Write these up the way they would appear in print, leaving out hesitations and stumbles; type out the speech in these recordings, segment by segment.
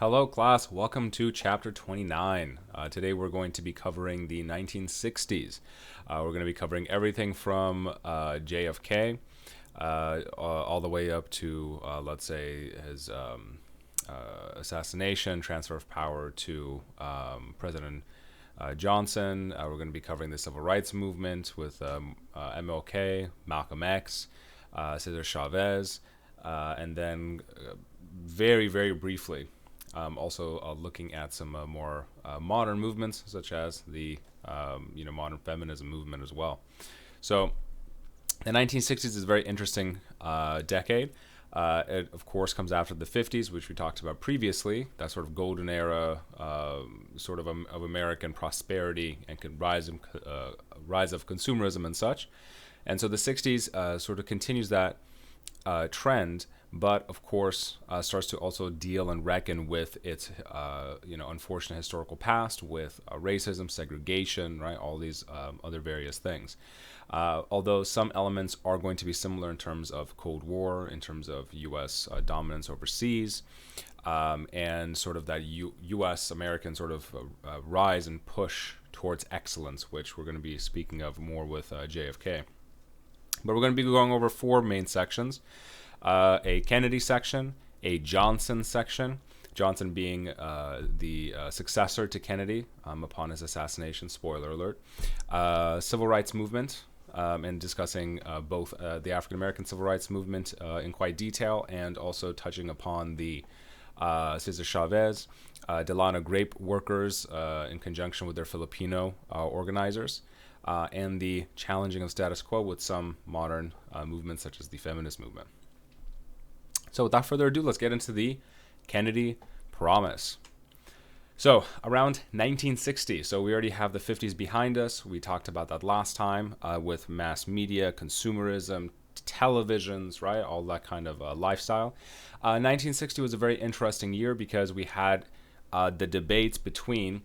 Hello, class. Welcome to Chapter 29. Today we're going to be covering the 1960s. We're going to be covering everything from JFK all the way up to, let's say, his assassination, transfer of power to President Johnson. We're going to be covering the civil rights movement with MLK, Malcolm X, Cesar Chavez, and then very, very briefly, also looking at some more modern movements, such as the modern feminism movement as well. So the 1960s is a very interesting decade. It, of course, comes after the 50s, which we talked about previously, that sort of golden era of American prosperity and rise of consumerism and such. And so the 60s sort of continues that trend, but of course starts to also deal and reckon with its unfortunate historical past, with racism, segregation, right, all these other various things. Although some elements are going to be similar in terms of Cold War, in terms of U.S. Dominance overseas, and sort of that U.S. American sort of rise and push towards excellence, which we're going to be speaking of more with JFK. But we're going to be going over four main sections. A Kennedy section, a Johnson section, Johnson being the successor to Kennedy upon his assassination, spoiler alert, civil rights movement, and discussing both the African American civil rights movement in quite detail, and also touching upon the Cesar Chavez, Delano grape workers in conjunction with their Filipino organizers, and the challenging of status quo with some modern movements such as the feminist movement. So without further ado, let's get into the Kennedy Promise. So around 1960, so we already have the 50s behind us. We talked about that last time with mass media, consumerism, televisions, right? All that kind of lifestyle. 1960 was a very interesting year because we had the debates between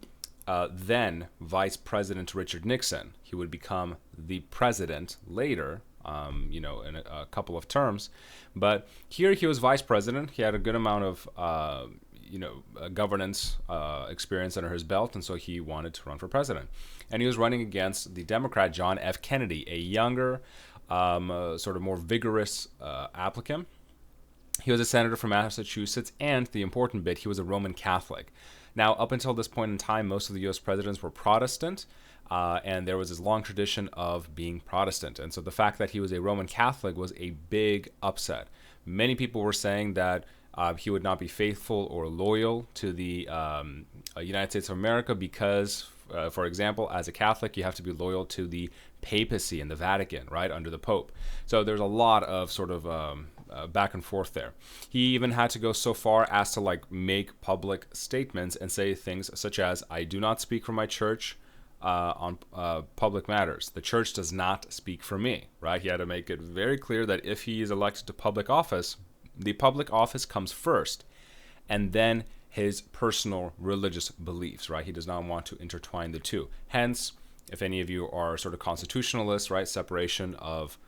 then Vice President Richard Nixon. He would become the president later, in a couple of terms. But here he was vice president. He had a good amount of, governance experience under his belt, and so he wanted to run for president. And he was running against the Democrat John F. Kennedy, a younger, sort of more vigorous applicant. He was a senator from Massachusetts, and the important bit, he was a Roman Catholic. Now, up until this point in time, most of the U.S. presidents were Protestant, and there was this long tradition of being Protestant. And so the fact that he was a Roman Catholic was a big upset. Many people were saying that he would not be faithful or loyal to the United States of America because, for example, as a Catholic, you have to be loyal to the papacy and the Vatican, right, under the Pope. So there's a lot of sort of back and forth there. He even had to go so far as to make public statements and say things such as, "I do not speak for my church on public matters. The church does not speak for me," right? He had to make it very clear that if he is elected to public office, the public office comes first, and then his personal religious beliefs, right? He does not want to intertwine the two. Hence, if any of you are sort of constitutionalists, right, separation of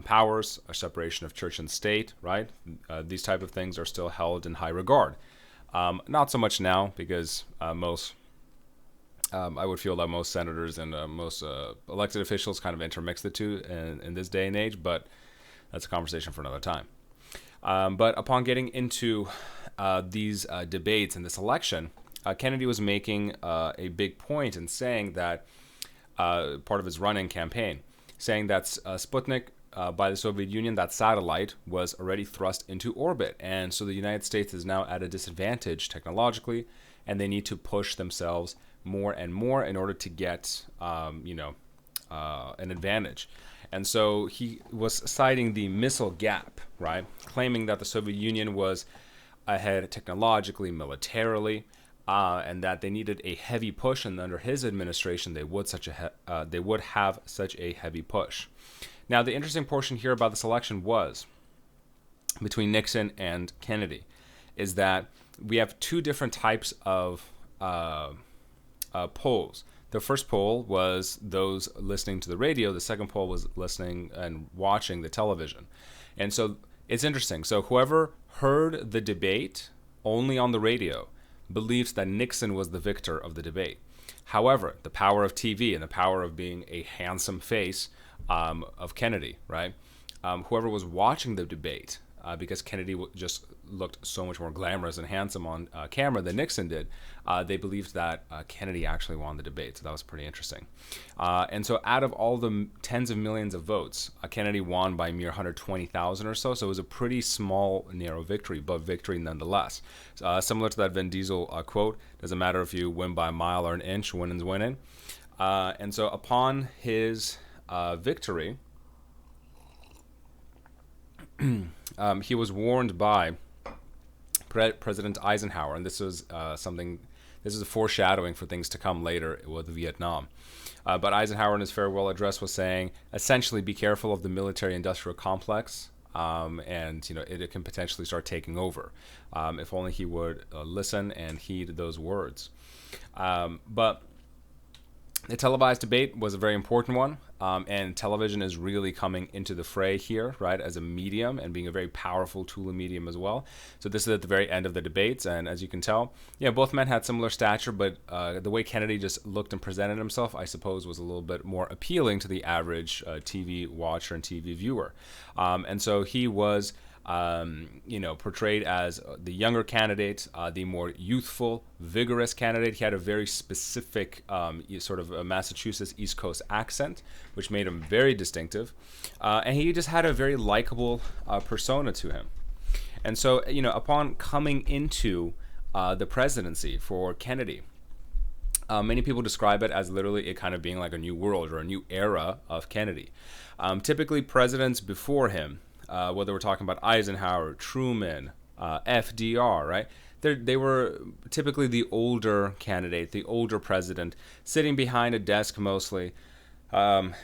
powers, a separation of church and state, right? These type of things are still held in high regard. Not so much now because I would feel that most senators and most elected officials kind of intermix the two in this day and age, but that's a conversation for another time. But upon getting into these debates in this election, Kennedy was making a big point in saying that, part of his run-in campaign, saying that Sputnik by the Soviet Union, that satellite, was already thrust into orbit. And so the United States is now at a disadvantage technologically, and they need to push themselves more and more in order to get, an advantage. And so he was citing the missile gap, right? Claiming that the Soviet Union was ahead technologically, militarily, and that they needed a heavy push. And under his administration, they would have such a heavy push. Now, the interesting portion here about this election was between Nixon and Kennedy, is that we have two different types of polls. The first poll was those listening to the radio. The second poll was listening and watching the television. And so it's interesting. So whoever heard the debate only on the radio believed that Nixon was the victor of the debate. However, the power of TV and the power of being a handsome face of Kennedy, right? Whoever was watching the debate, because Kennedy just looked so much more glamorous and handsome on camera than Nixon did, they believed that Kennedy actually won the debate. So that was pretty interesting. And so out of all the tens of millions of votes, Kennedy won by a mere 120,000 or so. So it was a pretty small, narrow victory, but victory nonetheless. Similar to that Vin Diesel quote, doesn't matter if you win by a mile or an inch, winning's winning. And so upon his victory, he was warned by President Eisenhower, and this was this is a foreshadowing for things to come later with Vietnam. But Eisenhower in his farewell address was saying, essentially, be careful of the military-industrial complex, and it can potentially start taking over. If only he would listen and heed those words. But the televised debate was a very important one, and television is really coming into the fray here, right, as a medium and being a very powerful tool and medium as well. So this is at the very end of the debates, and as you can tell, both men had similar stature, but the way Kennedy just looked and presented himself, I suppose, was a little bit more appealing to the average TV watcher and TV viewer. And so he was portrayed as the younger candidate, the more youthful, vigorous candidate. He had a very specific sort of a Massachusetts East Coast accent, which made him very distinctive. And he just had a very likable persona to him. And so, upon coming into the presidency for Kennedy, many people describe it as literally it kind of being like a new world or a new era of Kennedy. Typically, presidents before him, whether we're talking about Eisenhower, Truman, FDR, right? They were typically the older candidate, the older president, sitting behind a desk mostly, kind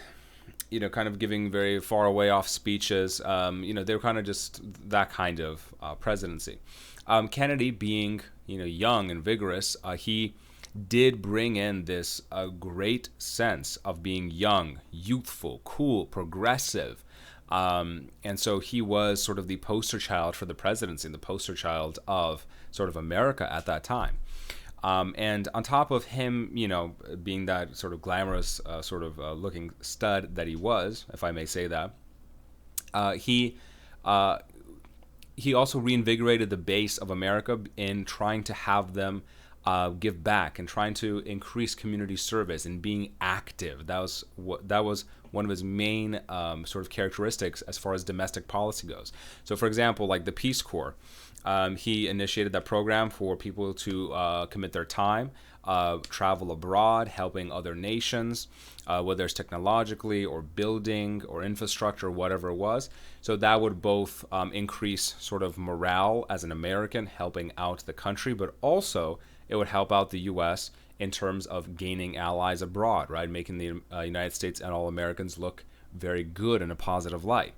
of giving very far away off speeches. They were kind of just that kind of presidency. Kennedy, being young and vigorous, he did bring in this great sense of being young, youthful, cool, progressive. And so he was sort of the poster child for the presidency and the poster child of sort of America at that time. And on top of him, being that sort of glamorous, looking stud that he was, if I may say that, he also reinvigorated the base of America in trying to have them give back and trying to increase community service and being active. That was one of his main sort of characteristics as far as domestic policy goes. So, for example, like the Peace Corps, he initiated that program for people to commit their time, travel abroad, helping other nations, whether it's technologically or building or infrastructure, whatever it was. So that would both increase sort of morale as an American, helping out the country, but also it would help out the U.S. in terms of gaining allies abroad, right? Making the United States and all Americans look very good in a positive light.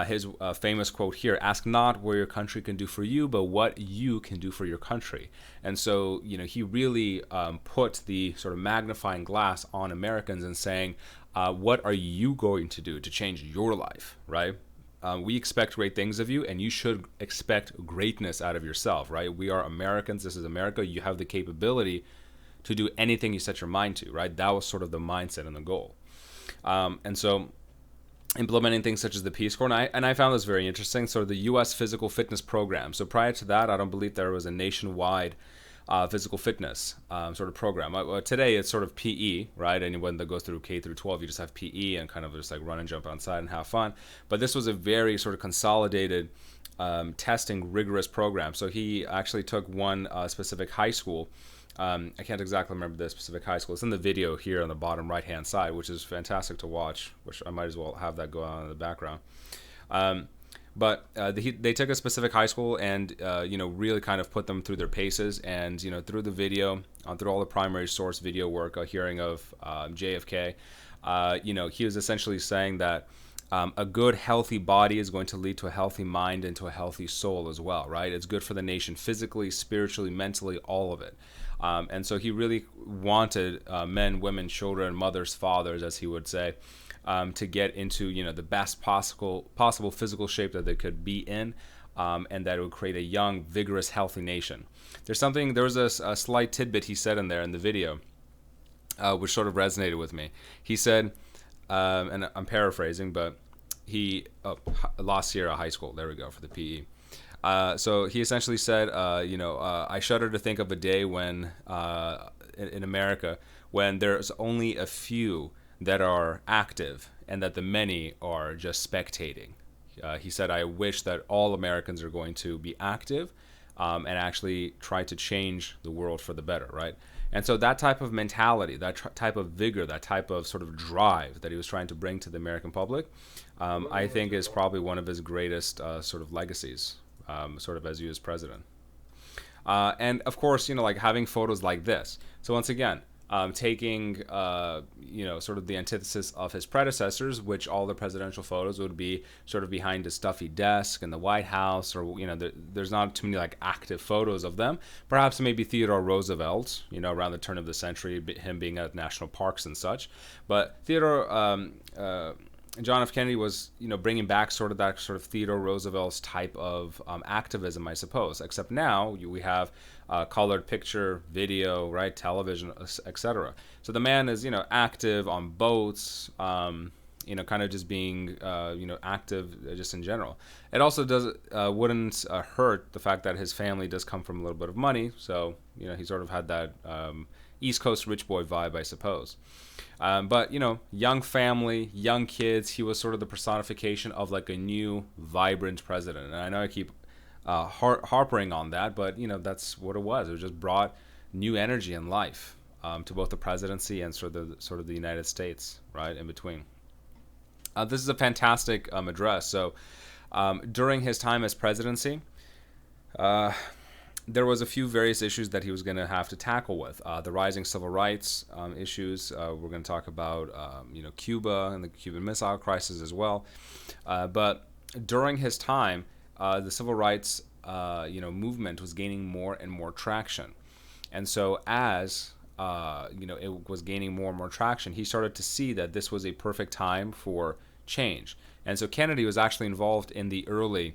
His famous quote here, ask not what your country can do for you, but what you can do for your country. And so, he really put the sort of magnifying glass on Americans and saying, what are you going to do to change your life, right? We expect great things of you, and you should expect greatness out of yourself, right? We are Americans. This is America. You have the capability to do anything you set your mind to, right? That was sort of the mindset and the goal. And so implementing things such as the Peace Corps, and I found this very interesting. So the U.S. physical fitness program. So prior to that, I don't believe there was a nationwide physical fitness sort of program. Today, it's sort of PE, right? Anyone that goes through K through 12, you just have PE and kind of just like run and jump outside and have fun. But this was a very sort of consolidated testing, rigorous program. So he actually took one specific high school. I can't exactly remember the specific high school. It's in the video here on the bottom right-hand side, which is fantastic to watch, which I might as well have that go on in the background. But they took a specific high school and, really kind of put them through their paces. And, through the video, through all the primary source video work, a hearing of JFK, he was essentially saying that a good, healthy body is going to lead to a healthy mind and to a healthy soul as well, right? It's good for the nation physically, spiritually, mentally, all of it. And so he really wanted men, women, children, mothers, fathers, as he would say, to get into the best possible physical shape that they could be in, and that it would create a young, vigorous, healthy nation. There was a slight tidbit he said in there in the video, which sort of resonated with me. He said, and I'm paraphrasing, but La Sierra High School, there we go, for the PE. So he essentially said, I shudder to think of a day when, in America, when there's only a few that are active and that the many are just spectating. He said, I wish that all Americans are going to be active and actually try to change the world for the better, right? And so that type of mentality, that type of vigor, that type of sort of drive that he was trying to bring to the American public, I think is probably one of his greatest sort of legacies, sort of as U.S. president. And of course, like having photos like this. So once again, taking, sort of the antithesis of his predecessors, which all the presidential photos would be sort of behind a stuffy desk in the White House, or, there's not too many like active photos of them. Perhaps maybe Theodore Roosevelt, around the turn of the century, him being at national parks and such. But John F. Kennedy was, bringing back sort of that sort of Theodore Roosevelt's type of activism, I suppose. Except now we have colored picture, video, right, television, etc. So the man is, active on boats, kind of just being, active just in general. It also wouldn't hurt the fact that his family does come from a little bit of money. So, he sort of had that East Coast rich boy vibe, I suppose. But, young family, young kids, he was sort of the personification of like a new, vibrant president. And I know I keep harping on that, but, that's what it was. It just brought new energy and life to both the presidency and sort of the United States, right, in between. This is a fantastic address. So during his time as presidency, there was a few various issues that he was going to have to tackle with. The rising civil rights issues. We're going to talk about, Cuba and the Cuban Missile Crisis as well. But during his time, the civil rights, movement was gaining more and more traction. And so as, it was gaining more and more traction, he started to see that this was a perfect time for change. And so Kennedy was actually involved in the early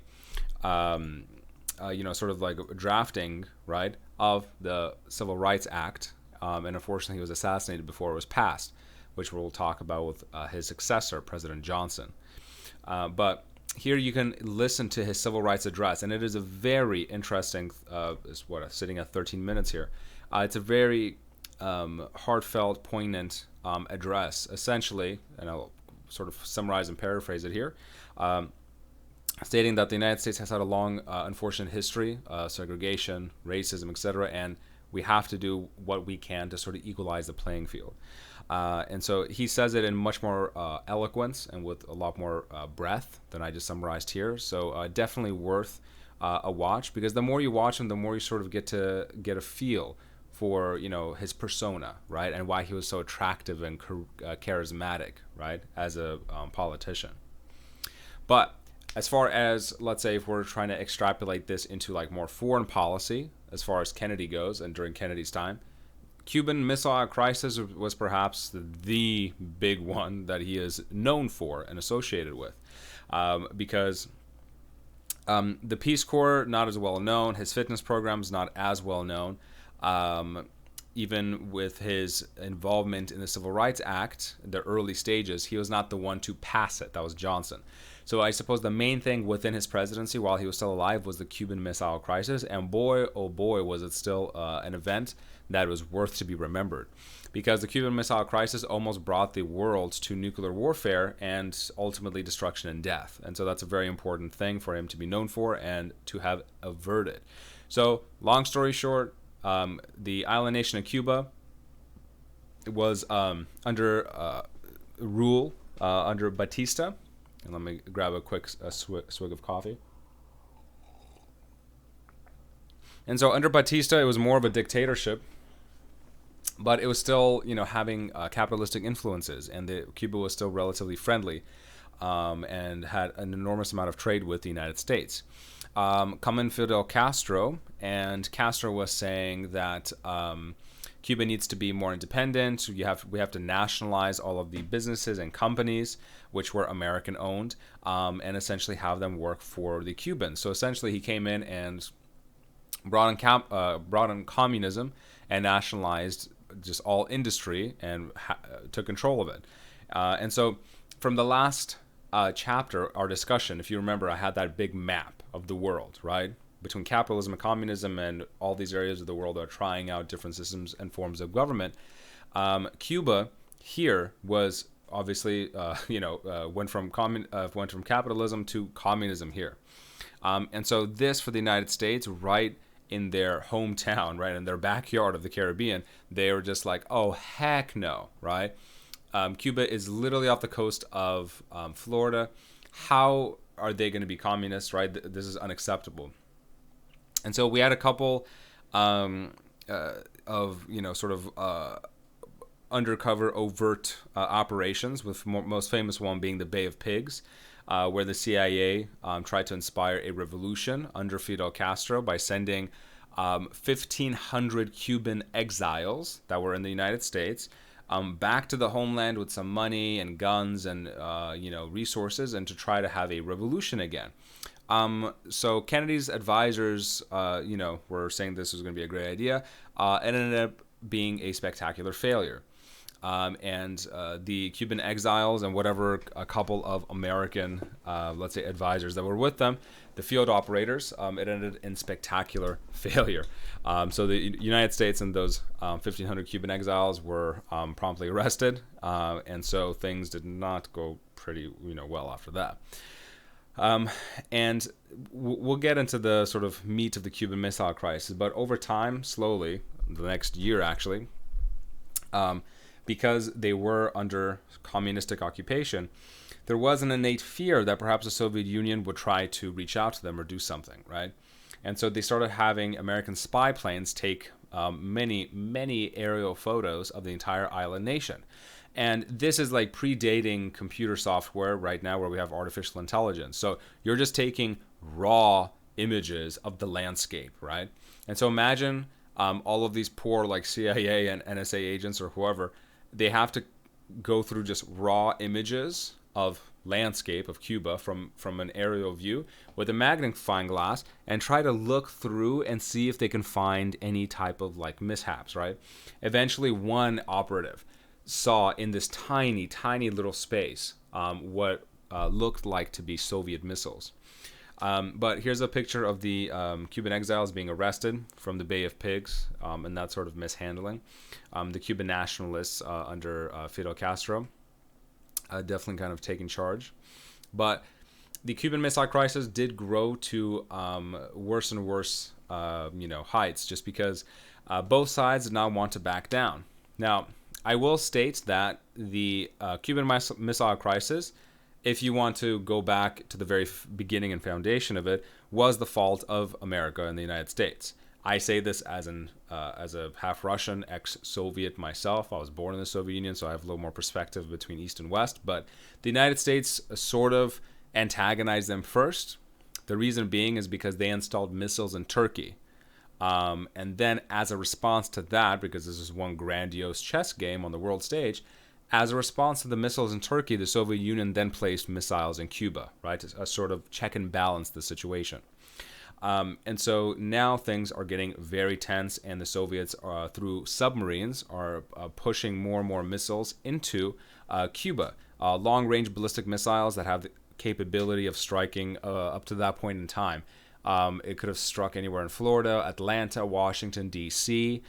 sort of like drafting, right, of the Civil Rights Act. And unfortunately, he was assassinated before it was passed, which we'll talk about with his successor, President Johnson. But here you can listen to his civil rights address, and it is a very interesting, sitting at 13 minutes here. It's a very heartfelt, poignant address, essentially, and I'll sort of summarize and paraphrase it here. Stating that the United States has had a long, unfortunate history, segregation, racism, etc., and we have to do what we can to sort of equalize the playing field. And so he says it in much more eloquence and with a lot more breadth than I just summarized here. So definitely worth a watch, because the more you watch him, the more you sort of get a feel for, his persona, right, and why he was so attractive and charismatic, right, as a politician. But as far as, let's say, if we're trying to extrapolate this into like more foreign policy, as far as Kennedy goes, and during Kennedy's time, Cuban Missile Crisis was perhaps the big one that he is known for and associated with, because the Peace Corps, not as well known, his fitness programs not as well known, even with his involvement in the Civil Rights Act, the early stages, he was not the one to pass it. That was Johnson. So I suppose the main thing within his presidency while he was still alive was the Cuban Missile Crisis. And boy, oh boy, was it still an event that was worth to be remembered. Because the Cuban Missile Crisis almost brought the world to nuclear warfare and ultimately destruction and death. And so that's a very important thing for him to be known for and to have averted. So long story short, the island nation of Cuba was under rule under Batista. And let me grab a quick swig of coffee. And so under Batista, it was more of a dictatorship, but it was still, having capitalistic influences, and Cuba was still relatively friendly, and had an enormous amount of trade with the United States. Come in Fidel Castro, and Castro was saying that Cuba needs to be more independent. We have to nationalize all of the businesses and companies which were American owned, and essentially have them work for the Cubans. So essentially, he came in and brought in communism and nationalized just all industry and took control of it. And so, from the last chapter, our discussion, if you remember, I had that big map of the world, right? Between capitalism and communism and all these areas of the world that are trying out different systems and forms of government. Cuba here was obviously, went from capitalism to communism here. And so this for the United States, right in their hometown, right in their backyard of the Caribbean, they were just like, oh, heck no, right? Cuba is literally off the coast of Florida. How are they going to be communists, right? This is unacceptable. And so we had a couple of, undercover, overt operations, with most famous one being the Bay of Pigs, where the CIA tried to inspire a revolution under Fidel Castro by sending 1,500 Cuban exiles that were in the United States back to the homeland with some money and guns and resources, and to try to have a revolution again. So Kennedy's advisors, were saying this was going to be a great idea. It ended up being a spectacular failure. And the Cuban exiles and whatever a couple of American, let's say, advisors that were with them, the field operators, it ended in spectacular failure. So the United States and those 1,500 Cuban exiles were promptly arrested, and so things did not go pretty, well after that. And we'll get into the sort of meat of the Cuban Missile Crisis, but over time, slowly, the next year actually, because they were under communistic occupation, there was an innate fear that perhaps the Soviet Union would try to reach out to them or do something, right? And so they started having American spy planes take many aerial photos of the entire island nation. And this is like predating computer software right now, where we have artificial intelligence. So you're just taking raw images of the landscape, right? And so imagine all of these poor like CIA and NSA agents or whoever, they have to go through just raw images of landscape of Cuba from an aerial view with a magnifying glass and try to look through and see if they can find any type of like mishaps, right? Eventually, one operative saw in this tiny little space what looked like to be Soviet missiles. But here's a picture of the Cuban exiles being arrested from the Bay of Pigs and that sort of mishandling. The Cuban nationalists under Fidel Castro definitely kind of taking charge. But the Cuban Missile Crisis did grow to worse and worse heights, just because both sides did not want to back down. Now, I will state that the Cuban Missile Crisis, if you want to go back to the very beginning and foundation of it, was the fault of America and the United States. I say this as a half Russian, ex-Soviet myself. I was born in the Soviet Union, so I have a little more perspective between East and West. But the United States sort of antagonized them first. The reason being is because they installed missiles in Turkey. And then as a response to that, because this is one grandiose chess game on the world stage, as a response to the missiles in Turkey, the Soviet Union then placed missiles in Cuba, right? A sort of check and balance the situation. And so now things are getting very tense, and the Soviets, through submarines, are pushing more and more missiles into Cuba. Long-range ballistic missiles that have the capability of striking up to that point in time. It could have struck anywhere in Florida, Atlanta, Washington, D.C.,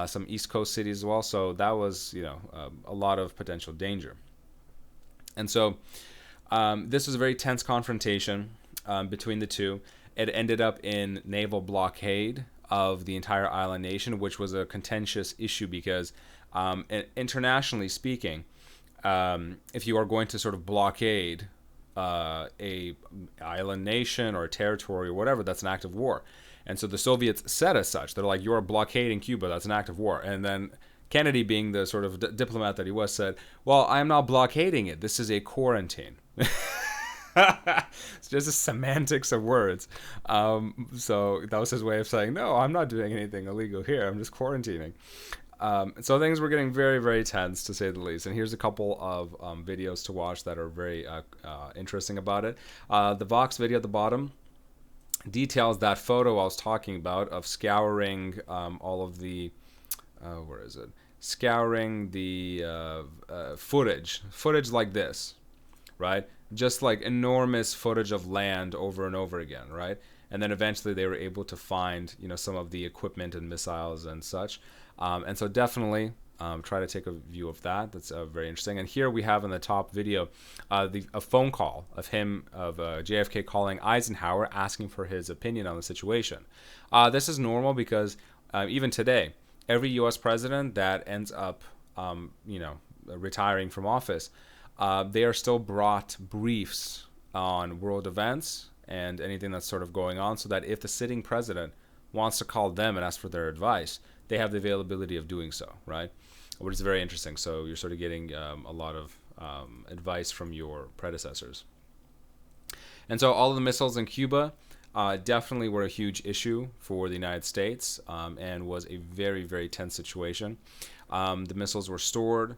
some East Coast cities as well. So that was, a lot of potential danger. And so this was a very tense confrontation between the two. It ended up in naval blockade of the entire island nation, which was a contentious issue because internationally speaking, if you are going to sort of blockade a island nation or a territory or whatever, that's an act of war. And so the Soviets said as such. They're like, you're blockading Cuba, that's an act of war. And then Kennedy, being the sort of diplomat that he was, said, well, I'm not blockading it. This is a quarantine. It's just the semantics of words. So that was his way of saying, no, I'm not doing anything illegal here. I'm just quarantining. So things were getting very, very tense, to say the least. And here's a couple of videos to watch that are very interesting about it. The Vox video at the bottom details that photo I was talking about of scouring all of the, where is it? Scouring the footage like this, right? Just like enormous footage of land over and over again, right? And then eventually they were able to find, some of the equipment and missiles and such. And so definitely try to take a view of that. That's very interesting. And here we have in the top video a phone call of JFK calling Eisenhower, asking for his opinion on the situation. This is normal because even today, every U.S. president that ends up, retiring from office, they are still brought briefs on world events and anything that's sort of going on, so that if the sitting president wants to call them and ask for their advice, they have the availability of doing so, right? Which is very interesting. So you're sort of getting a lot of advice from your predecessors. And so all of the missiles in Cuba definitely were a huge issue for the United States and was a very, very tense situation. The missiles were stored,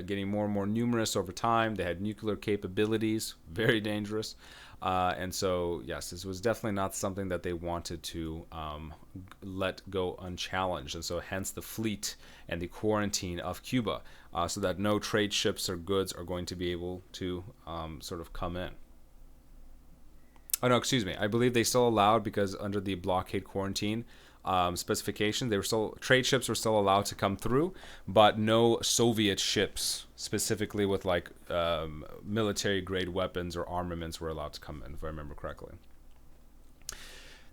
getting more and more numerous over time. They had nuclear capabilities, very dangerous. And so, yes, this was definitely not something that they wanted to let go unchallenged. And so hence the fleet and the quarantine of Cuba, so that no trade ships or goods are going to be able to sort of come in. Oh, no, excuse me. I believe they still allowed, because under the blockade quarantine specifications, trade ships were still allowed to come through, but no Soviet ships specifically with like military grade weapons or armaments were allowed to come in, if I remember correctly.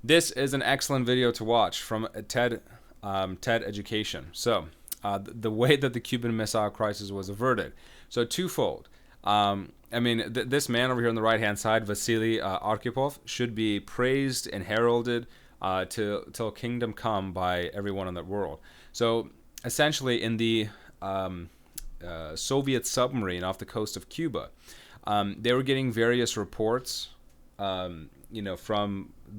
This is an excellent video to watch from TED Education. So the way that the Cuban Missile Crisis was averted. So twofold. This man over here on the right-hand side, Vasily Arkhipov, should be praised and heralded till kingdom come by everyone in the world. So essentially, in the Soviet submarine off the coast of Cuba, they were getting various reports, from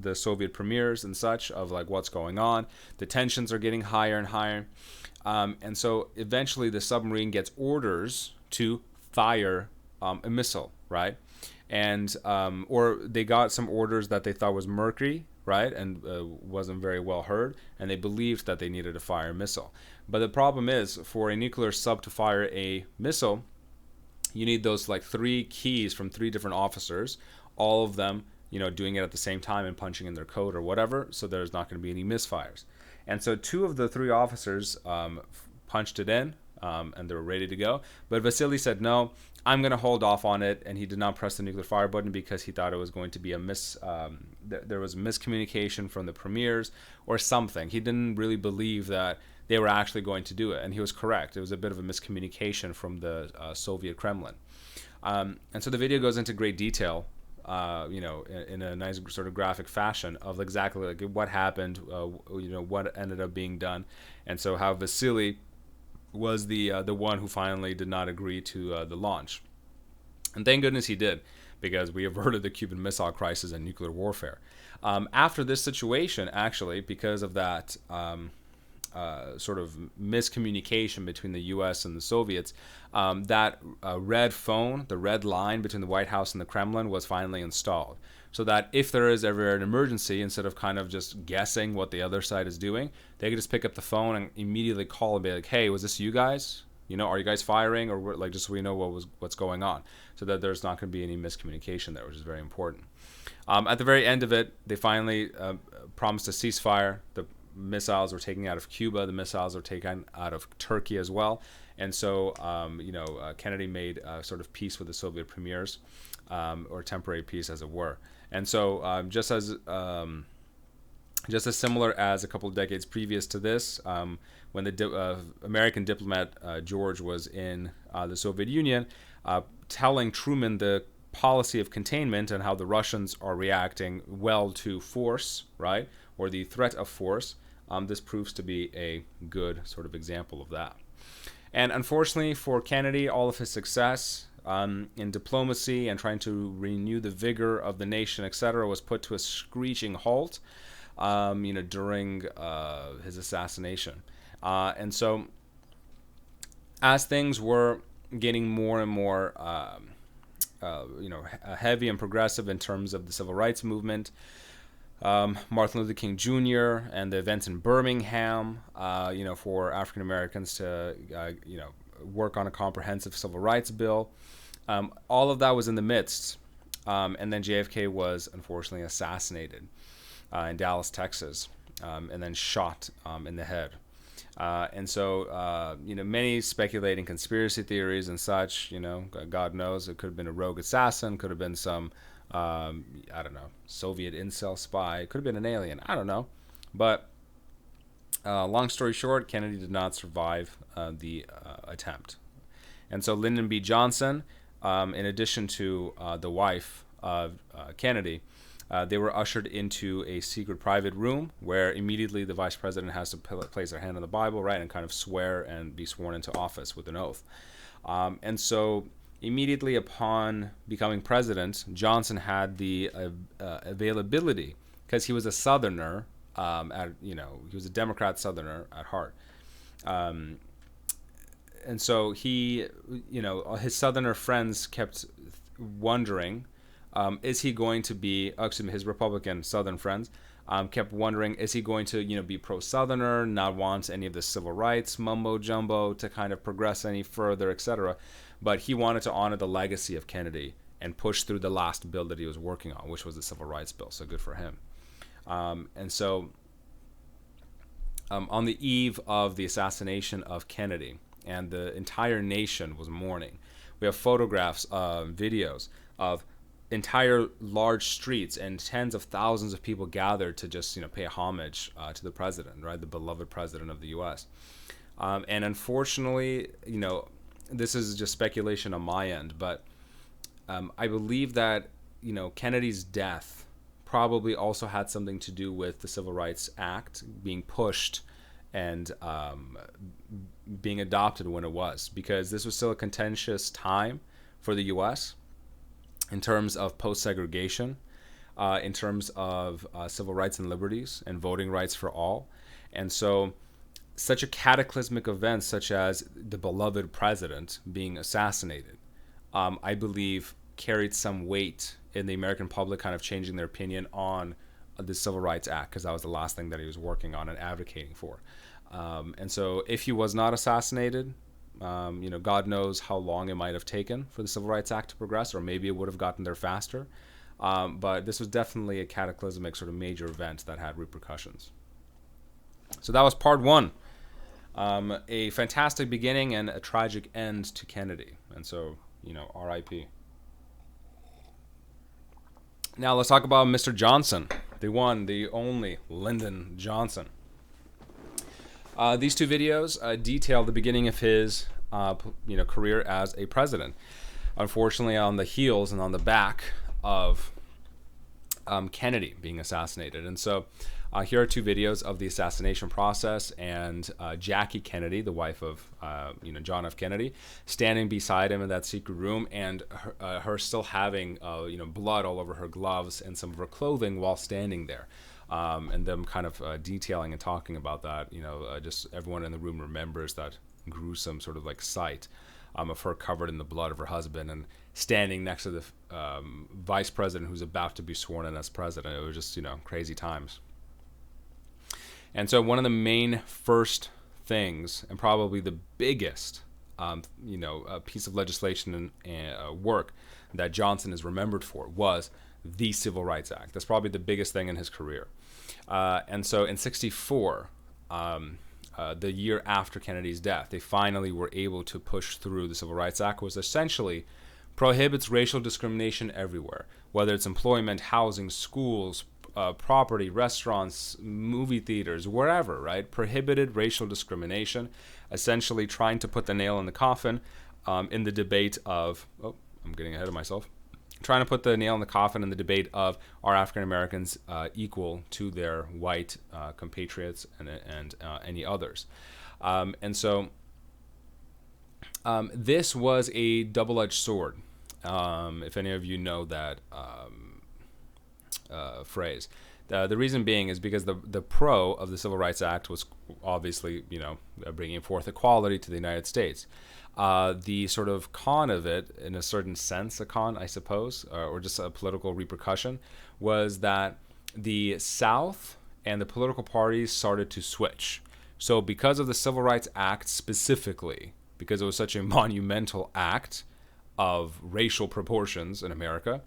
the Soviet premiers and such of like what's going on. The tensions are getting higher and higher, and so eventually the submarine gets orders to fire a missile, right? And or they got some orders that they thought was mercury, right, and wasn't very well heard, and they believed that they needed to fire a missile. But the problem is, for a nuclear sub to fire a missile, you need those like 3 keys from 3 different officers, all of them, doing it at the same time and punching in their code or whatever, so there's not going to be any misfires. And so 2 of the 3 officers punched it in, and they were ready to go. But Vasily said, no, I'm going to hold off on it, and he did not press the nuclear fire button because he thought it was going to be there was miscommunication from the premiers or something. He didn't really believe that they were actually going to do it, and he was correct. It was a bit of a miscommunication from the Soviet Kremlin. And so the video goes into great detail, in a nice sort of graphic fashion of exactly like what happened, what ended up being done, and so how Vasily was the one who finally did not agree to the launch. And thank goodness he did, because we averted the Cuban Missile Crisis and nuclear warfare. After this situation, actually, because of that sort of miscommunication between the U.S. and the Soviets, that red phone, the red line between the White House and the Kremlin, was finally installed. So that if there is ever an emergency, instead of kind of just guessing what the other side is doing, they could just pick up the phone and immediately call and be like, hey, was this you guys? Are you guys firing? Or like, just so we know what's going on, so that there's not going to be any miscommunication there, which is very important. At the very end of it, they finally promised a ceasefire. The missiles were taken out of Cuba. The missiles were taken out of Turkey as well. And so, Kennedy made sort of peace with the Soviet premiers, or temporary peace, as it were. And so, just as similar as a couple of decades previous to this, when the American diplomat George was in the Soviet Union, telling Truman the policy of containment and how the Russians are reacting well to force, right, or the threat of force, this proves to be a good sort of example of that. And unfortunately for Kennedy, all of his success in diplomacy and trying to renew the vigor of the nation, etc., was put to a screeching halt, during his assassination. And so as things were getting more and more heavy and progressive in terms of the civil rights movement, Martin Luther King Jr. and the events in Birmingham, for African Americans to, work on a comprehensive civil rights bill. All of that was in the midst. And then JFK was unfortunately assassinated in Dallas, Texas, and then shot in the head. And so, many speculating conspiracy theories and such, God knows, it could have been a rogue assassin, could have been some, Soviet incel spy, could have been an alien, I don't know. But long story short, Kennedy did not survive the attempt. And so Lyndon B. Johnson, in addition to the wife of Kennedy, they were ushered into a secret private room where immediately the vice president has to place their hand on the Bible, right, and kind of swear and be sworn into office with an oath. And so immediately upon becoming president, Johnson had the availability, because he was a Southerner, he was a Democrat Southerner at heart. And so he, his Southerner friends kept wondering, is he going to be, his Republican Southern friends kept wondering, is he going to, be pro-Southerner, not want any of the civil rights mumbo-jumbo to kind of progress any further, etc. But he wanted to honor the legacy of Kennedy and push through the last bill that he was working on, which was the Civil Rights Bill, so good for him. And so on the eve of the assassination of Kennedy, and the entire nation was mourning, we have photographs, videos of entire large streets and tens of thousands of people gathered to just pay homage to the president, right, the beloved president of the U.S. And unfortunately, this is just speculation on my end, but I believe that Kennedy's death probably also had something to do with the Civil Rights Act being pushed and being adopted when it was, because this was still a contentious time for the U.S. in terms of post-segregation, in terms of civil rights and liberties and voting rights for all. And so such a cataclysmic event such as the beloved president being assassinated, I believe carried some weight in the American public kind of changing their opinion on the Civil Rights Act, because that was the last thing that he was working on and advocating for. And so if he was not assassinated, God knows how long it might have taken for the Civil Rights Act to progress, or maybe it would have gotten there faster. But this was definitely a cataclysmic sort of major event that had repercussions. So that was part one. A fantastic beginning and a tragic end to Kennedy. And so, R.I.P. Now let's talk about Mr. Johnson, the one, the only Lyndon Johnson. These two videos detail the beginning of his career as a president. Unfortunately, on the heels and on the back of Kennedy being assassinated. And so here are two videos of the assassination process, and Jackie Kennedy, the wife of John F. Kennedy, standing beside him in that secret room, and her still having blood all over her gloves and some of her clothing while standing there. And them kind of detailing and talking about that, just everyone in the room remembers that gruesome sort of like sight of her covered in the blood of her husband and standing next to the vice president who's about to be sworn in as president. It was just, crazy times. And so one of the main first things, and probably the biggest, piece of legislation and work that Johnson is remembered for was the Civil Rights Act. That's probably the biggest thing in his career. And so in 1964, the year after Kennedy's death, they finally were able to push through the Civil Rights Act, which essentially prohibits racial discrimination everywhere, whether it's employment, housing, schools, property, restaurants, movie theaters, wherever, right? Prohibited racial discrimination, essentially trying to put the nail in the coffin in the debate of, I'm getting ahead of myself, trying to put the nail in the coffin in the debate of, are African Americans equal to their white compatriots and any others. And so this was a double-edged sword, if any of you know that phrase. The reason being is because the pro of the Civil Rights Act was obviously, bringing forth equality to the United States. The sort of con of it, in a certain sense, a con, I suppose, or just a political repercussion, was that the South and the political parties started to switch. So because of the Civil Rights Act specifically, because it was such a monumental act of racial proportions in America,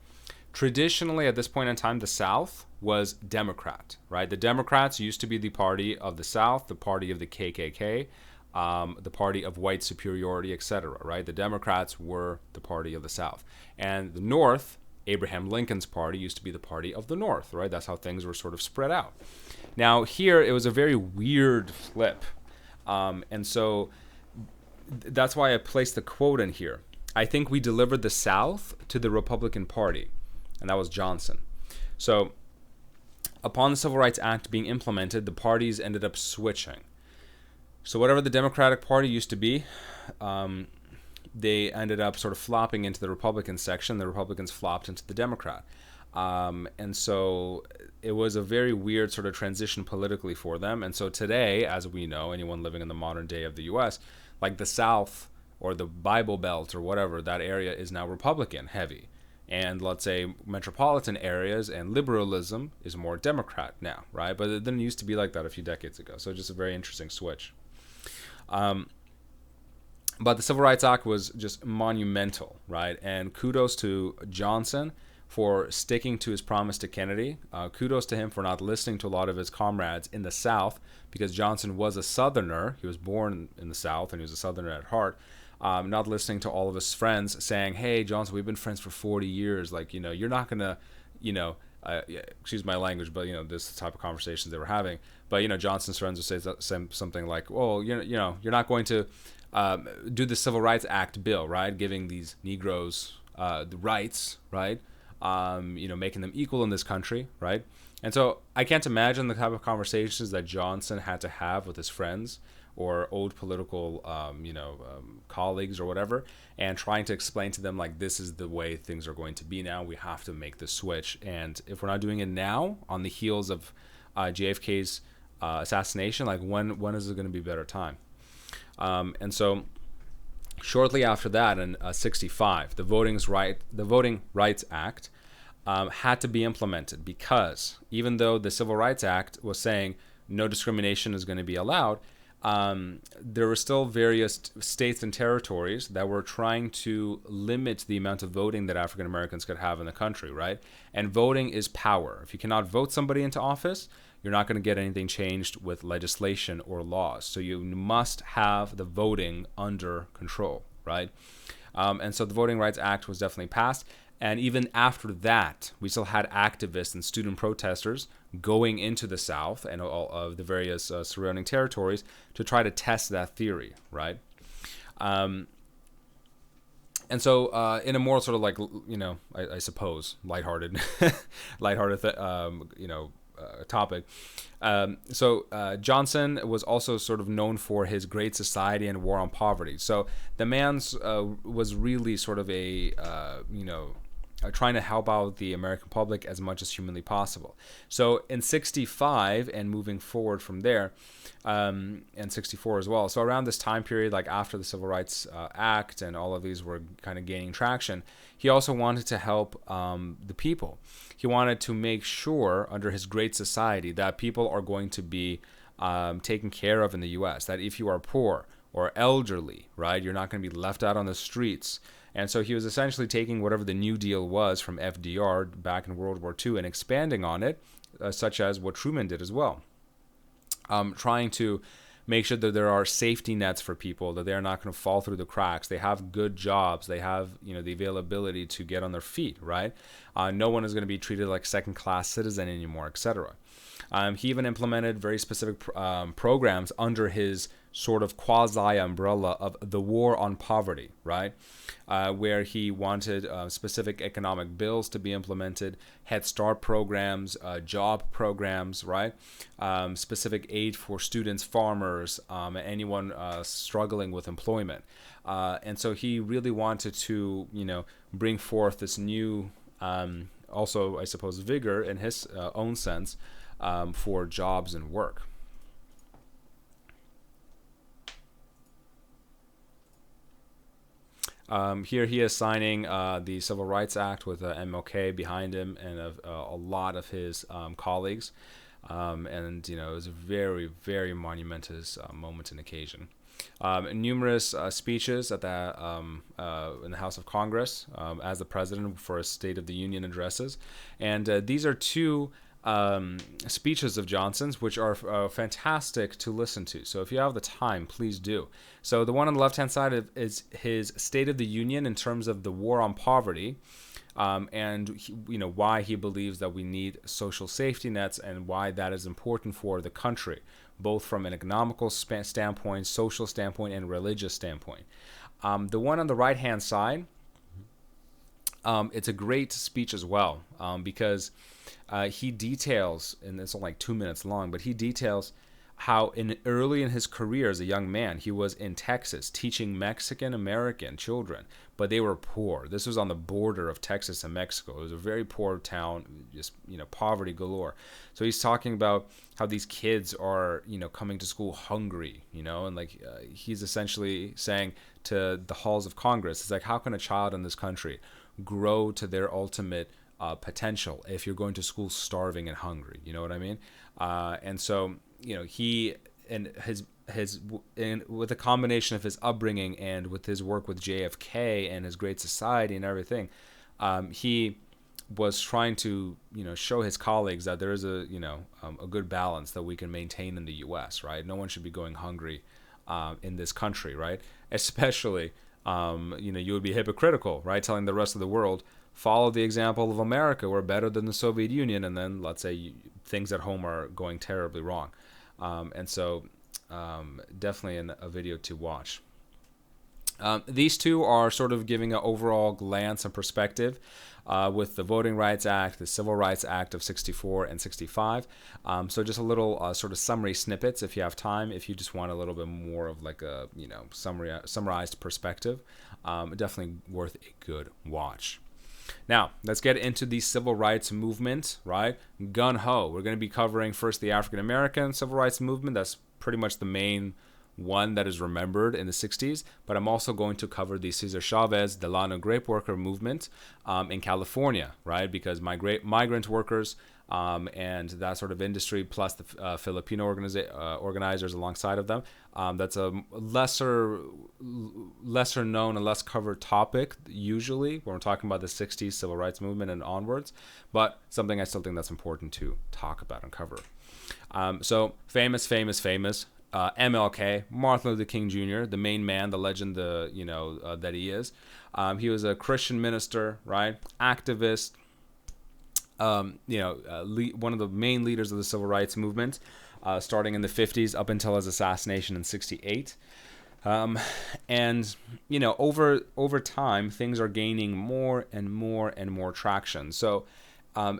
traditionally at this point in time, the South was Democrat, right? The Democrats used to be the party of the South, the party of the KKK, the party of white superiority, etc., right? The Democrats were the party of the South. And the North, Abraham Lincoln's party, used to be the party of the North, right? That's how things were sort of spread out. Now, here, it was a very weird flip. And so that's why I placed the quote in here. I think we delivered the South to the Republican Party. And that was Johnson. So upon the Civil Rights Act being implemented, the parties ended up switching. So whatever the Democratic Party used to be, they ended up sort of flopping into the Republican section. The Republicans flopped into the Democrat. And so it was a very weird sort of transition politically for them. And so today, as we know, anyone living in the modern day of the U.S., like the South or the Bible Belt or whatever, that area is now Republican heavy. And let's say metropolitan areas and liberalism is more Democrat now, right? But it didn't used to be like that a few decades ago. So just a very interesting switch. But the Civil Rights Act was just monumental, right? And kudos to Johnson for sticking to his promise to Kennedy. Kudos to him for not listening to a lot of his comrades in the South, because Johnson was a Southerner. He was born in the South, and he was a Southerner at heart. Not listening to all of his friends saying, hey, Johnson, we've been friends for 40 years. Like, you're not going to, excuse my language, but, this type of conversations they were having. But, Johnson's friends would say something like, well, you're not going to do the Civil Rights Act bill, right? Giving these Negroes the rights, right? Making them equal in this country, right? And so I can't imagine the type of conversations that Johnson had to have with his friends or old political, colleagues or whatever, and trying to explain to them, like, this is the way things are going to be now. We have to make this switch. And if we're not doing it now, on the heels of JFK's assassination, like, when is it going to be a better time? And so shortly after that, in 65, the Voting Rights Act had to be implemented, because even though the Civil Rights Act was saying no discrimination is going to be allowed, there were still various states and territories that were trying to limit the amount of voting that African Americans could have in the country, right? And voting is power. If you cannot vote somebody into office, you're not going to get anything changed with legislation or laws. So you must have the voting under control, right? And so the Voting Rights Act was definitely passed. And even after that, we still had activists and student protesters going into the South and all of the various surrounding territories to try to test that theory, right? And so in a more sort of like, I suppose, lighthearted, topic. So Johnson was also sort of known for his Great Society and War on Poverty. So the man's was really sort of a, trying to help out the American public as much as humanly possible. So in 65 and moving forward from there, and 64 as well. So around this time period, like after the Civil Rights Act and all of these were kind of gaining traction, he also wanted to help the people. He wanted to make sure under his Great Society that people are going to be taken care of in the U.S., that if you are poor or elderly, right, you're not going to be left out on the streets. And so he was essentially taking whatever the New Deal was from FDR back in World War II and expanding on it, such as what Truman did as well. Trying to make sure that there are safety nets for people, that they're not going to fall through the cracks. They have good jobs. They have, the availability to get on their feet, right? No one is going to be treated like second-class citizen anymore, etc. He even implemented very specific programs under his sort of quasi-umbrella of the War on Poverty, right? Where he wanted specific economic bills to be implemented, Head Start programs, job programs, right? Specific aid for students, farmers, anyone struggling with employment. And so he really wanted to, bring forth this new also, I suppose, vigor in his own sense for jobs and work. Here he is signing the Civil Rights Act with MLK behind him and a lot of his colleagues. And, it was a very, very monumentous moment and occasion. Numerous speeches at in the House of Congress as the president for his State of the Union addresses. And these are two speeches of Johnson's, which are fantastic to listen to. So if you have the time, please do. So the one on the left-hand side is his State of the Union in terms of the war on poverty, and why he believes that we need social safety nets and why that is important for the country, both from an economical standpoint, social standpoint, and religious standpoint. The one on the right-hand side, it's a great speech as well, because he details, and it's only like 2 minutes long, but he details how early in his career as a young man, he was in Texas teaching Mexican American children, but they were poor. This was on the border of Texas and Mexico. It was a very poor town, just poverty galore. So he's talking about how these kids are coming to school hungry, and like he's essentially saying to the halls of Congress, it's like, how can a child in this country grow to their ultimate potential if you're going to school starving and hungry? You know what I mean? And so he and with a combination of his upbringing and with his work with JFK and his Great Society and everything, he was trying to show his colleagues that there is a good balance that we can maintain in the U.S. Right? No one should be going hungry in this country, right? Especially you would be hypocritical, right? Telling the rest of the world, follow the example of America, we're better than the Soviet Union, and then let's say things at home are going terribly wrong. And so definitely a video to watch. These two are sort of giving an overall glance and perspective with the Voting Rights Act, the Civil Rights Act of 64 and 65. So just a little sort of summary snippets if you have time, if you just want a little bit more of like a summarized perspective. Definitely worth a good watch. Now, let's get into the civil rights movement, right? Gun-ho. We're going to be covering first the African-American civil rights movement. That's pretty much the main one that is remembered in the 60s. But I'm also going to cover the Cesar Chavez Delano grape worker movement in California, right? Because migrant workers and that sort of industry, plus the Filipino organizers alongside of them. That's a lesser known and less covered topic usually when we're talking about the 60s civil rights movement and onwards, but something I still think that's important to talk about and cover. So famous MLK, Martin Luther King Jr., the main man, the legend, that he is. He was a Christian minister, right? Activist. One of the main leaders of the civil rights movement, starting in the 50s up until his assassination in 68. And over time, things are gaining more and more and more traction. So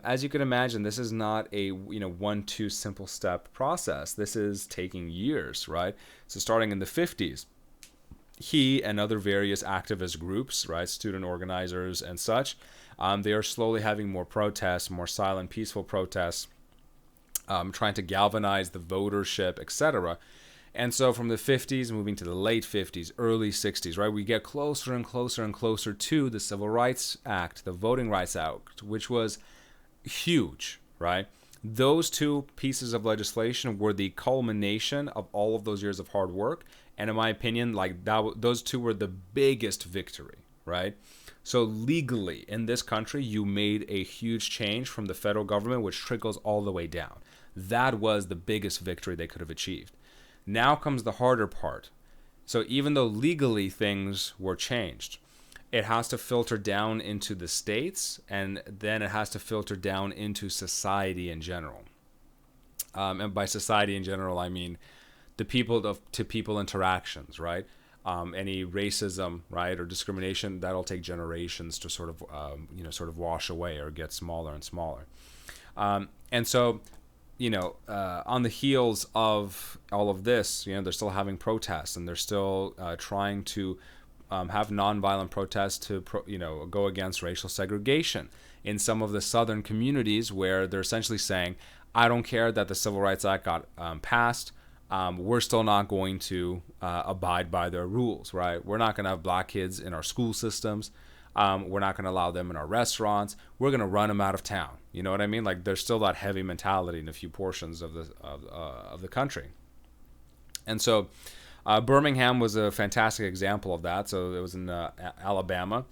as you can imagine, this is not a 1-2 simple step process. This is taking years, right? So starting in the 50s, he and other various activist groups, right, student organizers and such, they are slowly having more protests, more silent, peaceful protests, trying to galvanize the votership, etc. And so from the 50s, moving to the late 50s, early 60s, right, we get closer and closer and closer to the Civil Rights Act, the Voting Rights Act, which was huge, right? Those two pieces of legislation were the culmination of all of those years of hard work. And in my opinion, those two were the biggest victory, right? So legally, in this country, you made a huge change from the federal government, which trickles all the way down. That was the biggest victory they could have achieved. Now comes the harder part. So even though legally things were changed, it has to filter down into the states, and then it has to filter down into society in general. And by society in general, I mean the people-to-people interactions, right? Any racism, right, or discrimination, that'll take generations to sort of wash away or get smaller and smaller. And so, on the heels of all of this, they're still having protests and they're still trying to have nonviolent protests to go against racial segregation in some of the southern communities, where they're essentially saying, I don't care that the Civil Rights Act got passed. We're still not going to abide by their rules, right? We're not going to have black kids in our school systems. We're not going to allow them in our restaurants. We're going to run them out of town. You know what I mean? Like, there's still that heavy mentality in a few portions of the country. And so Birmingham was a fantastic example of that. So it was in Alabama.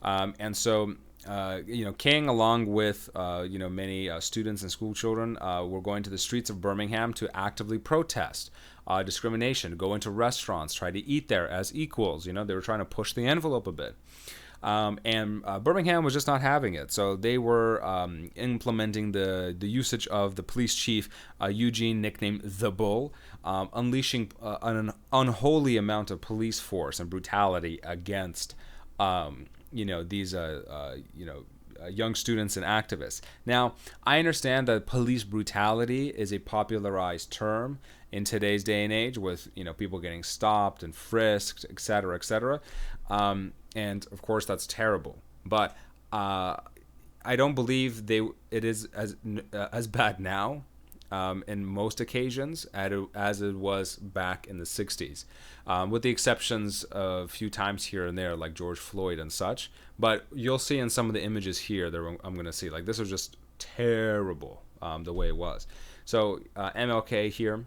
And so King, along with many students and school children, were going to the streets of Birmingham to actively protest discrimination, go into restaurants, try to eat there as equals. They were trying to push the envelope a bit. And Birmingham was just not having it. So they were implementing the usage of the police chief, Eugene, nicknamed the Bull, unleashing an unholy amount of police force and brutality against these young students and activists. Now, I understand that police brutality is a popularized term in today's day and age, with people getting stopped and frisked, et cetera, et cetera. And of course, that's terrible. But I don't believe it is as bad now in most occasions as it was back in the 60s, with the exceptions of a few times here and there, like George Floyd and such. But you'll see in some of the images here that I'm going to see, like, this was just terrible the way it was. So MLK here,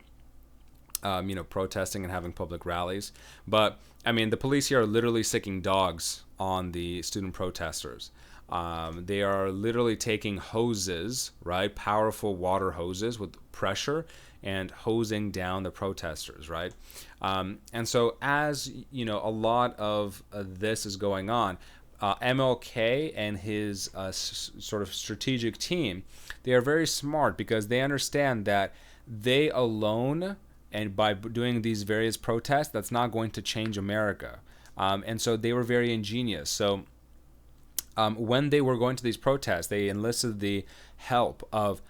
protesting and having public rallies. But, I mean, the police here are literally sicking dogs on the student protesters. They are literally taking hoses, right? Powerful water hoses with pressure, and hosing down the protesters, right? And so as, a lot of this is going on, MLK and his sort of strategic team, they are very smart, because they understand that they alone, and by doing these various protests, that's not going to change America. And so they were very ingenious. So when they were going to these protests, they enlisted the help of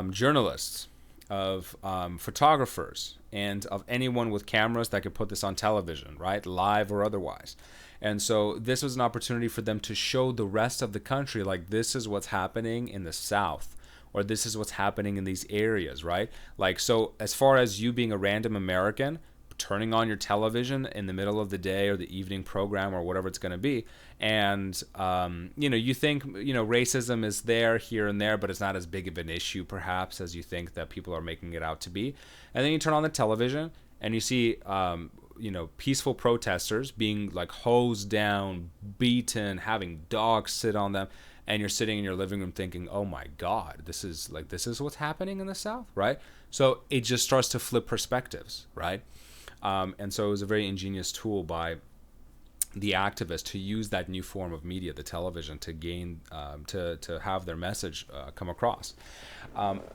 journalists, of photographers, and of anyone with cameras that could put this on television, right, live or otherwise. And so this was an opportunity for them to show the rest of the country, like, this is what's happening in the South, or this is what's happening in these areas, right? Like, so as far as you being a random American, turning on your television in the middle of the day or the evening program or whatever it's going to be, and you think racism is there here and there, but it's not as big of an issue perhaps as you think that people are making it out to be. And then you turn on the television and you see peaceful protesters being, like, hosed down, beaten, having dogs sit on them, and you're sitting in your living room thinking, oh my God, this is what's happening in the South, right? So it just starts to flip perspectives, right? And so it was a very ingenious tool by the activists to use that new form of media, the television, to gain, to have their message come across.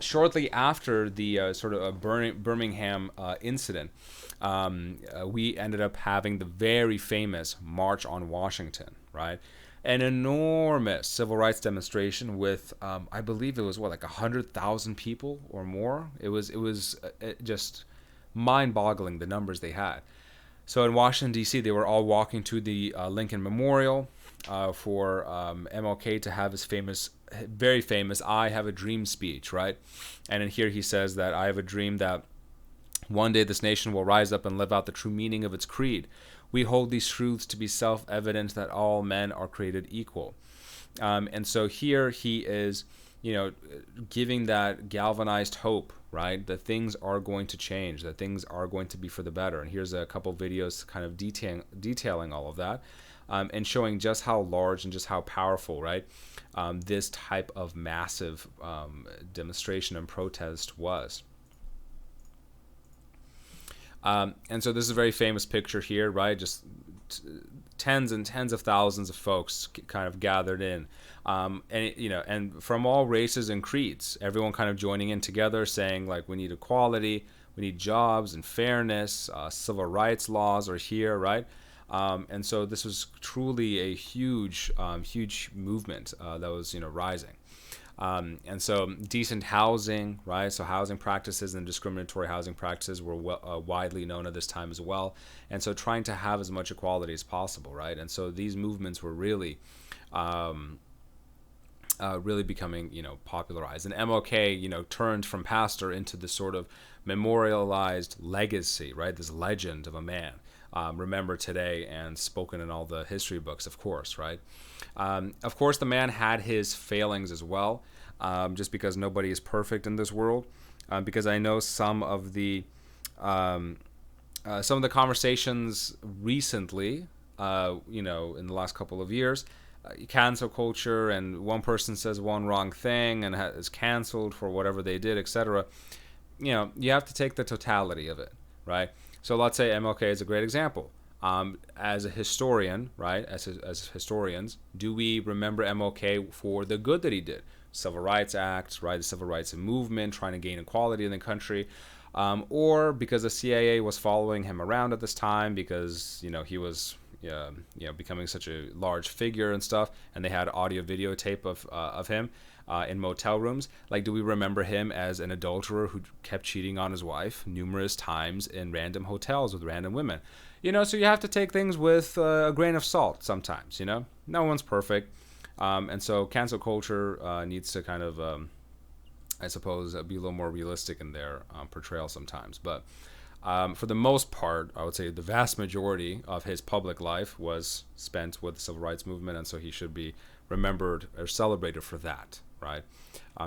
Shortly after the sort of Birmingham incident, we ended up having the very famous March on Washington, right? An enormous civil rights demonstration with, I believe it was like 100,000 people or more. It was just mind-boggling, the numbers they had. So in Washington, D.C., they were all walking to the Lincoln Memorial for MLK to have his very famous "I Have a Dream" speech, right? And in here he says that I have a dream that one day this nation will rise up and live out the true meaning of its creed. We hold these truths to be self-evident, that all men are created equal. And so here he is, giving that galvanized hope, right? That things are going to change, that things are going to be for the better. And here's a couple videos kind of detailing all of that, and showing just how large and just how powerful, right, this type of massive demonstration and protest was. And so this is a very famous picture here, right? Just tens and tens of thousands of folks kind of gathered in, and from all races and creeds, everyone kind of joining in together, saying, like, we need equality, we need jobs and fairness, civil rights laws are here, right? And so this was truly a huge movement that was, rising. And so decent housing, right? So housing practices and discriminatory housing practices were widely known at this time as well. And so trying to have as much equality as possible, right? And so these movements were really really becoming, popularized. And MLK, turned from pastor into this sort of memorialized legacy, right? This legend of a man, remembered today and spoken in all the history books, of course, right? Of course, the man had his failings as well, just because nobody is perfect in this world. Because I know some of the conversations recently, in the last couple of years, cancel culture, and one person says one wrong thing and is canceled for whatever they did, etc. You have to take the totality of it, right? So let's say MLK is a great example. As a historian, right? As historians, do we remember MLK for the good that he did? Civil Rights Act, right? The Civil Rights Movement, trying to gain equality in the country, or because the CIA was following him around at this time because he was becoming such a large figure and stuff, and they had audio videotape of him in motel rooms. Like, do we remember him as an adulterer who kept cheating on his wife numerous times in random hotels with random women? So you have to take things with a grain of salt sometimes. No one's perfect, and so cancel culture needs to kind of, I suppose, be a little more realistic in their portrayal sometimes, but. For the most part, I would say the vast majority of his public life was spent with the civil rights movement, and so he should be remembered or celebrated for that, right?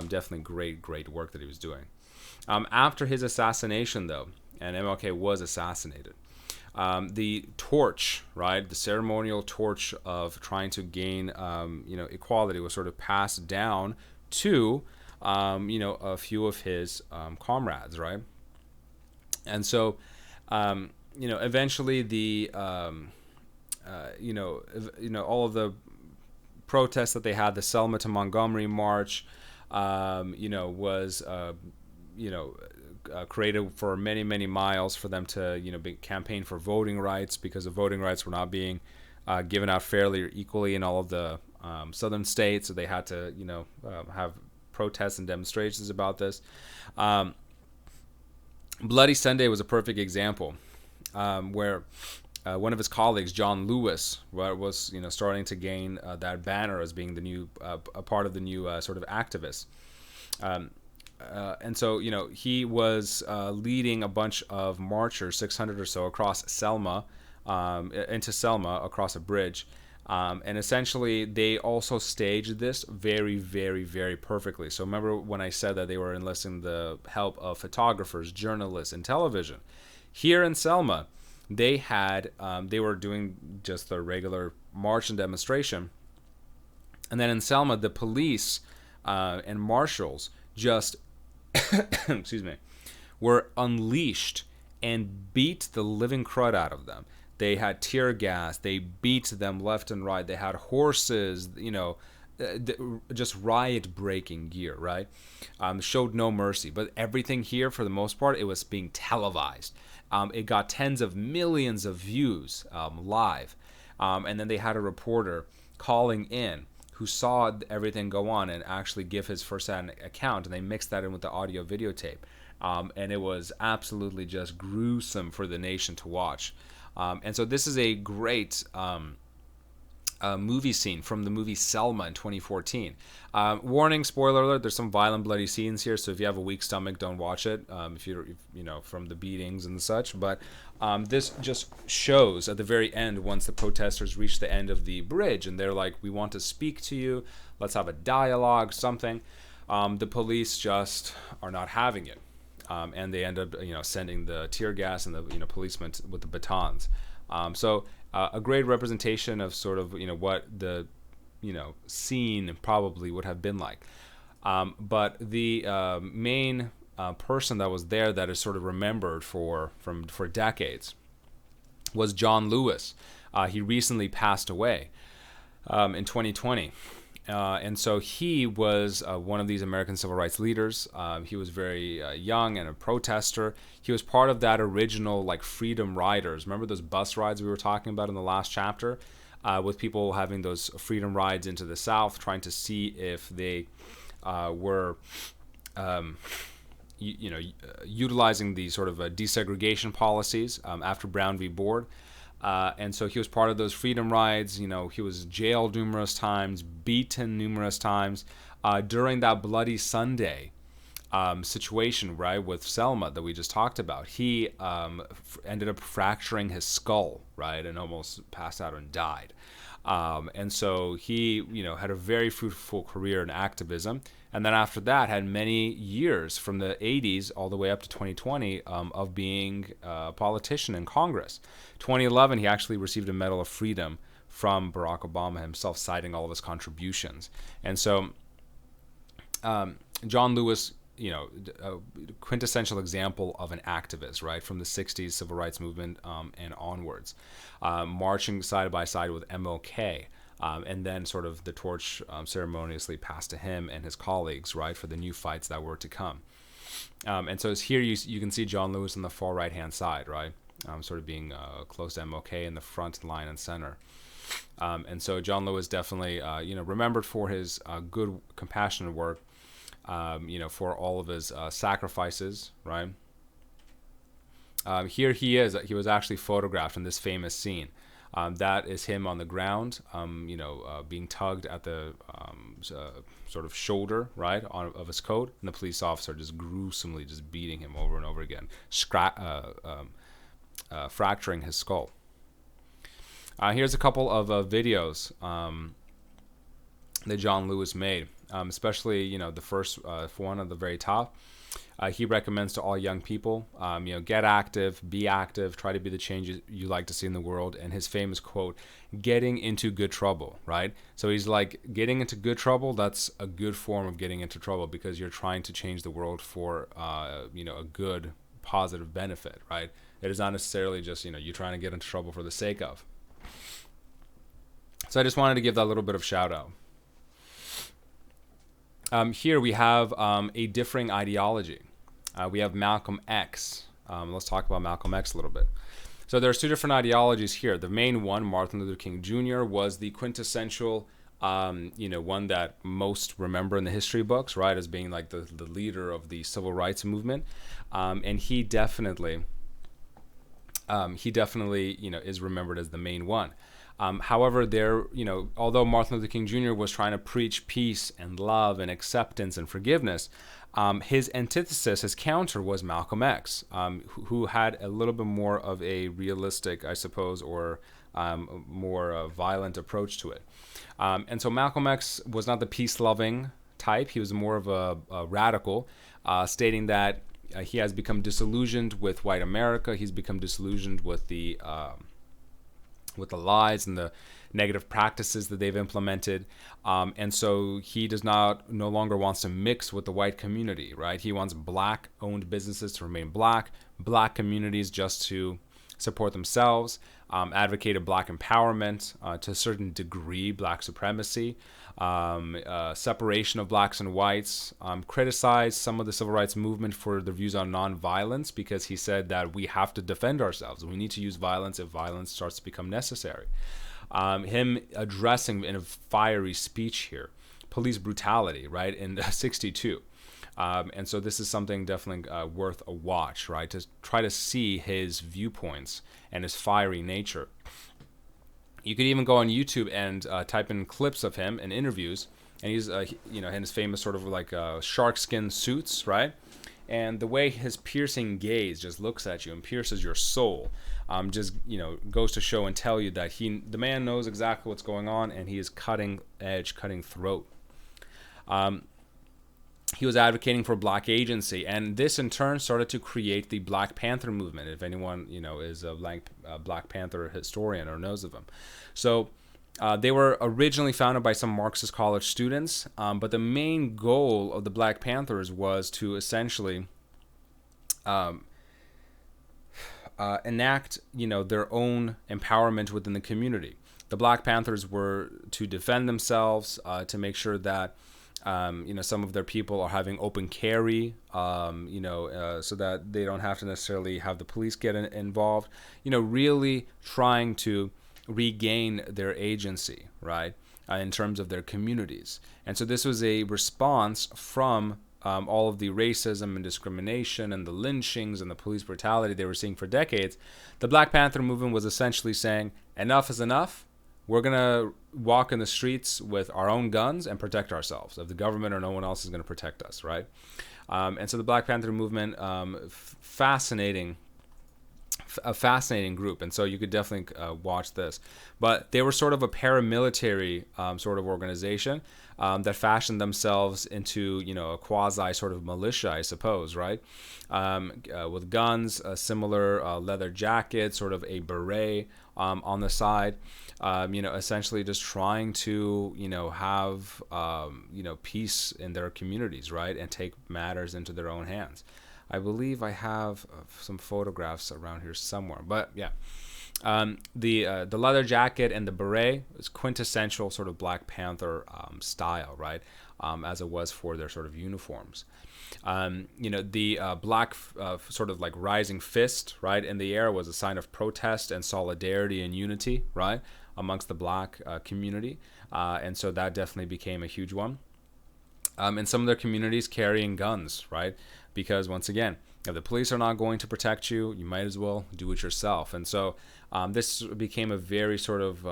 Definitely great work that he was doing. After his assassination, though, and MLK was assassinated, the torch, right, the ceremonial torch of trying to gain, equality was sort of passed down to, a few of his comrades, right? And so, eventually the, all of the protests that they had, the Selma to Montgomery March, was, created for many miles for them to, campaign for voting rights, because the voting rights were not being given out fairly or equally in all of the southern states. So they had to, have protests and demonstrations about this. Bloody Sunday was a perfect example, where one of his colleagues, John Lewis, was starting to gain that banner as being the new a part of the new sort of activists, and so he was leading a bunch of marchers, 600 or so, across Selma, into Selma across a bridge. And essentially, they also staged this very perfectly. So remember when I said that they were enlisting the help of photographers, journalists, and television? Here in Selma, they were doing just the regular march and demonstration. And then in Selma, the police and marshals just, excuse me, were unleashed and beat the living crud out of them. They had tear gas. They beat them left and right. They had horses, just riot-breaking gear, right? Showed no mercy. But everything here, for the most part, it was being televised. It got tens of millions of views live. And then they had a reporter calling in who saw everything go on and actually give his first-hand account, and they mixed that in with the audio videotape. And it was absolutely just gruesome for the nation to watch. And so this is a great movie scene from the movie Selma in 2014. Warning, spoiler alert, there's some violent, bloody scenes here, so if you have a weak stomach, don't watch it, if from the beatings and such. But this just shows at the very end, once the protesters reach the end of the bridge, and they're like, we want to speak to you, let's have a dialogue, something. The police just are not having it. And they end up, sending the tear gas and the, policemen with the batons. So a great representation of sort of, what the, scene probably would have been like. But the main person that was there that is sort of remembered for decades was John Lewis. He recently passed away in 2020. And so he was one of these American civil rights leaders. He was very young and a protester. He was part of that original Freedom Riders. Remember those bus rides we were talking about in the last chapter, with people having those freedom rides into the South, trying to see if they were utilizing the sort of desegregation policies after Brown v. Board. And so he was part of those freedom rides. He was jailed numerous times, beaten numerous times. During that Bloody Sunday situation, right, with Selma that we just talked about, he ended up fracturing his skull, right, and almost passed out and died. And so he, had a very fruitful career in activism. And then after that, had many years from the 80s all the way up to 2020 of being a politician in Congress. 2011, he actually received a Medal of Freedom from Barack Obama himself, citing all of his contributions. And so John Lewis, a quintessential example of an activist, right, from the 60s civil rights movement and onwards, marching side by side with MLK. And then sort of the torch ceremoniously passed to him and his colleagues, right, for the new fights that were to come. And so here you can see John Lewis on the far right-hand side, right, sort of being close to MLK in the front line and center. And so John Lewis definitely, remembered for his good, compassionate work, for all of his sacrifices, right? Here he is. He was actually photographed in this famous scene. That is him on the ground, being tugged at the sort of shoulder, right, of his coat, and the police officer just gruesomely just beating him over and over again, fracturing his skull. Here's a couple of videos that John Lewis made, especially, the first one at the very top. He recommends to all young people, get active, be active, try to be the change you like to see in the world. And his famous quote, getting into good trouble, right? So he's like, getting into good trouble, that's a good form of getting into trouble because you're trying to change the world for, a good, positive benefit, right? It is not necessarily just, you trying to get into trouble for the sake of. So I just wanted to give that little bit of shout out. Here we have a differing ideology. We have Malcolm X. Let's talk about Malcolm X a little bit. So there's two different ideologies here. The main one, Martin Luther King Jr., was the quintessential, one that most remember in the history books, right, as being like the leader of the civil rights movement. And he definitely, is remembered as the main one. However, although Martin Luther King Jr. was trying to preach peace and love and acceptance and forgiveness, his antithesis, his counter, was Malcolm X, who had a little bit more of a realistic, I suppose, or more violent approach to it. And so Malcolm X was not the peace-loving type. He was more of a radical, stating that he has become disillusioned with white America. He's become disillusioned with the lies and the negative practices that they've implemented. And so he no longer wants to mix with the white community, right? He wants black-owned businesses to remain black communities just to support themselves, advocated black empowerment, to a certain degree, black supremacy, separation of blacks and whites, criticized some of the civil rights movement for their views on nonviolence because he said that we have to defend ourselves. We need to use violence if violence starts to become necessary. Him addressing in a fiery speech here, police brutality, right, in 62. And so this is something definitely worth a watch, right, to try to see his viewpoints and his fiery nature. You could even go on YouTube and type in clips of him in interviews, and he's, in his famous sort of like shark skin suits, right? And the way his piercing gaze just looks at you and pierces your soul, just goes to show and tell you that the man knows exactly what's going on, and he is cutting edge, cutting throat. He was advocating for black agency, and this in turn started to create the Black Panther movement, if anyone is a Black Panther historian or knows of them. So they were originally founded by some Marxist college students, but the main goal of the Black Panthers was to essentially enact their own empowerment within the community. The Black Panthers were to defend themselves, to make sure that some of their people are having open carry, so that they don't have to necessarily have the police get involved, really trying to regain their agency, right? in terms of their communities. And so this was a response from all of the racism and discrimination and the lynchings and the police brutality they were seeing for decades. The Black Panther movement was essentially saying, enough is enough. We're going to walk in the streets with our own guns and protect ourselves. If the government or no one else is going to protect us, right? And so the Black Panther movement, a fascinating group, and so you could definitely watch this. But they were sort of a paramilitary sort of organization that fashioned themselves into, a quasi sort of militia, I suppose, right? With guns, a similar leather jacket, sort of a beret on the side. Essentially just trying to, have, peace in their communities, right? And take matters into their own hands. I believe I have some photographs around here somewhere, but yeah. The leather jacket and the beret is quintessential sort of Black Panther style, right? As it was for their sort of uniforms. The black sort of like rising fist, right, in the air was a sign of protest and solidarity and unity, right, amongst the Black community. And so that definitely became a huge one. In some of their communities carrying guns, right? Because once again, if the police are not going to protect you, you might as well do it yourself. And so this became a very sort of,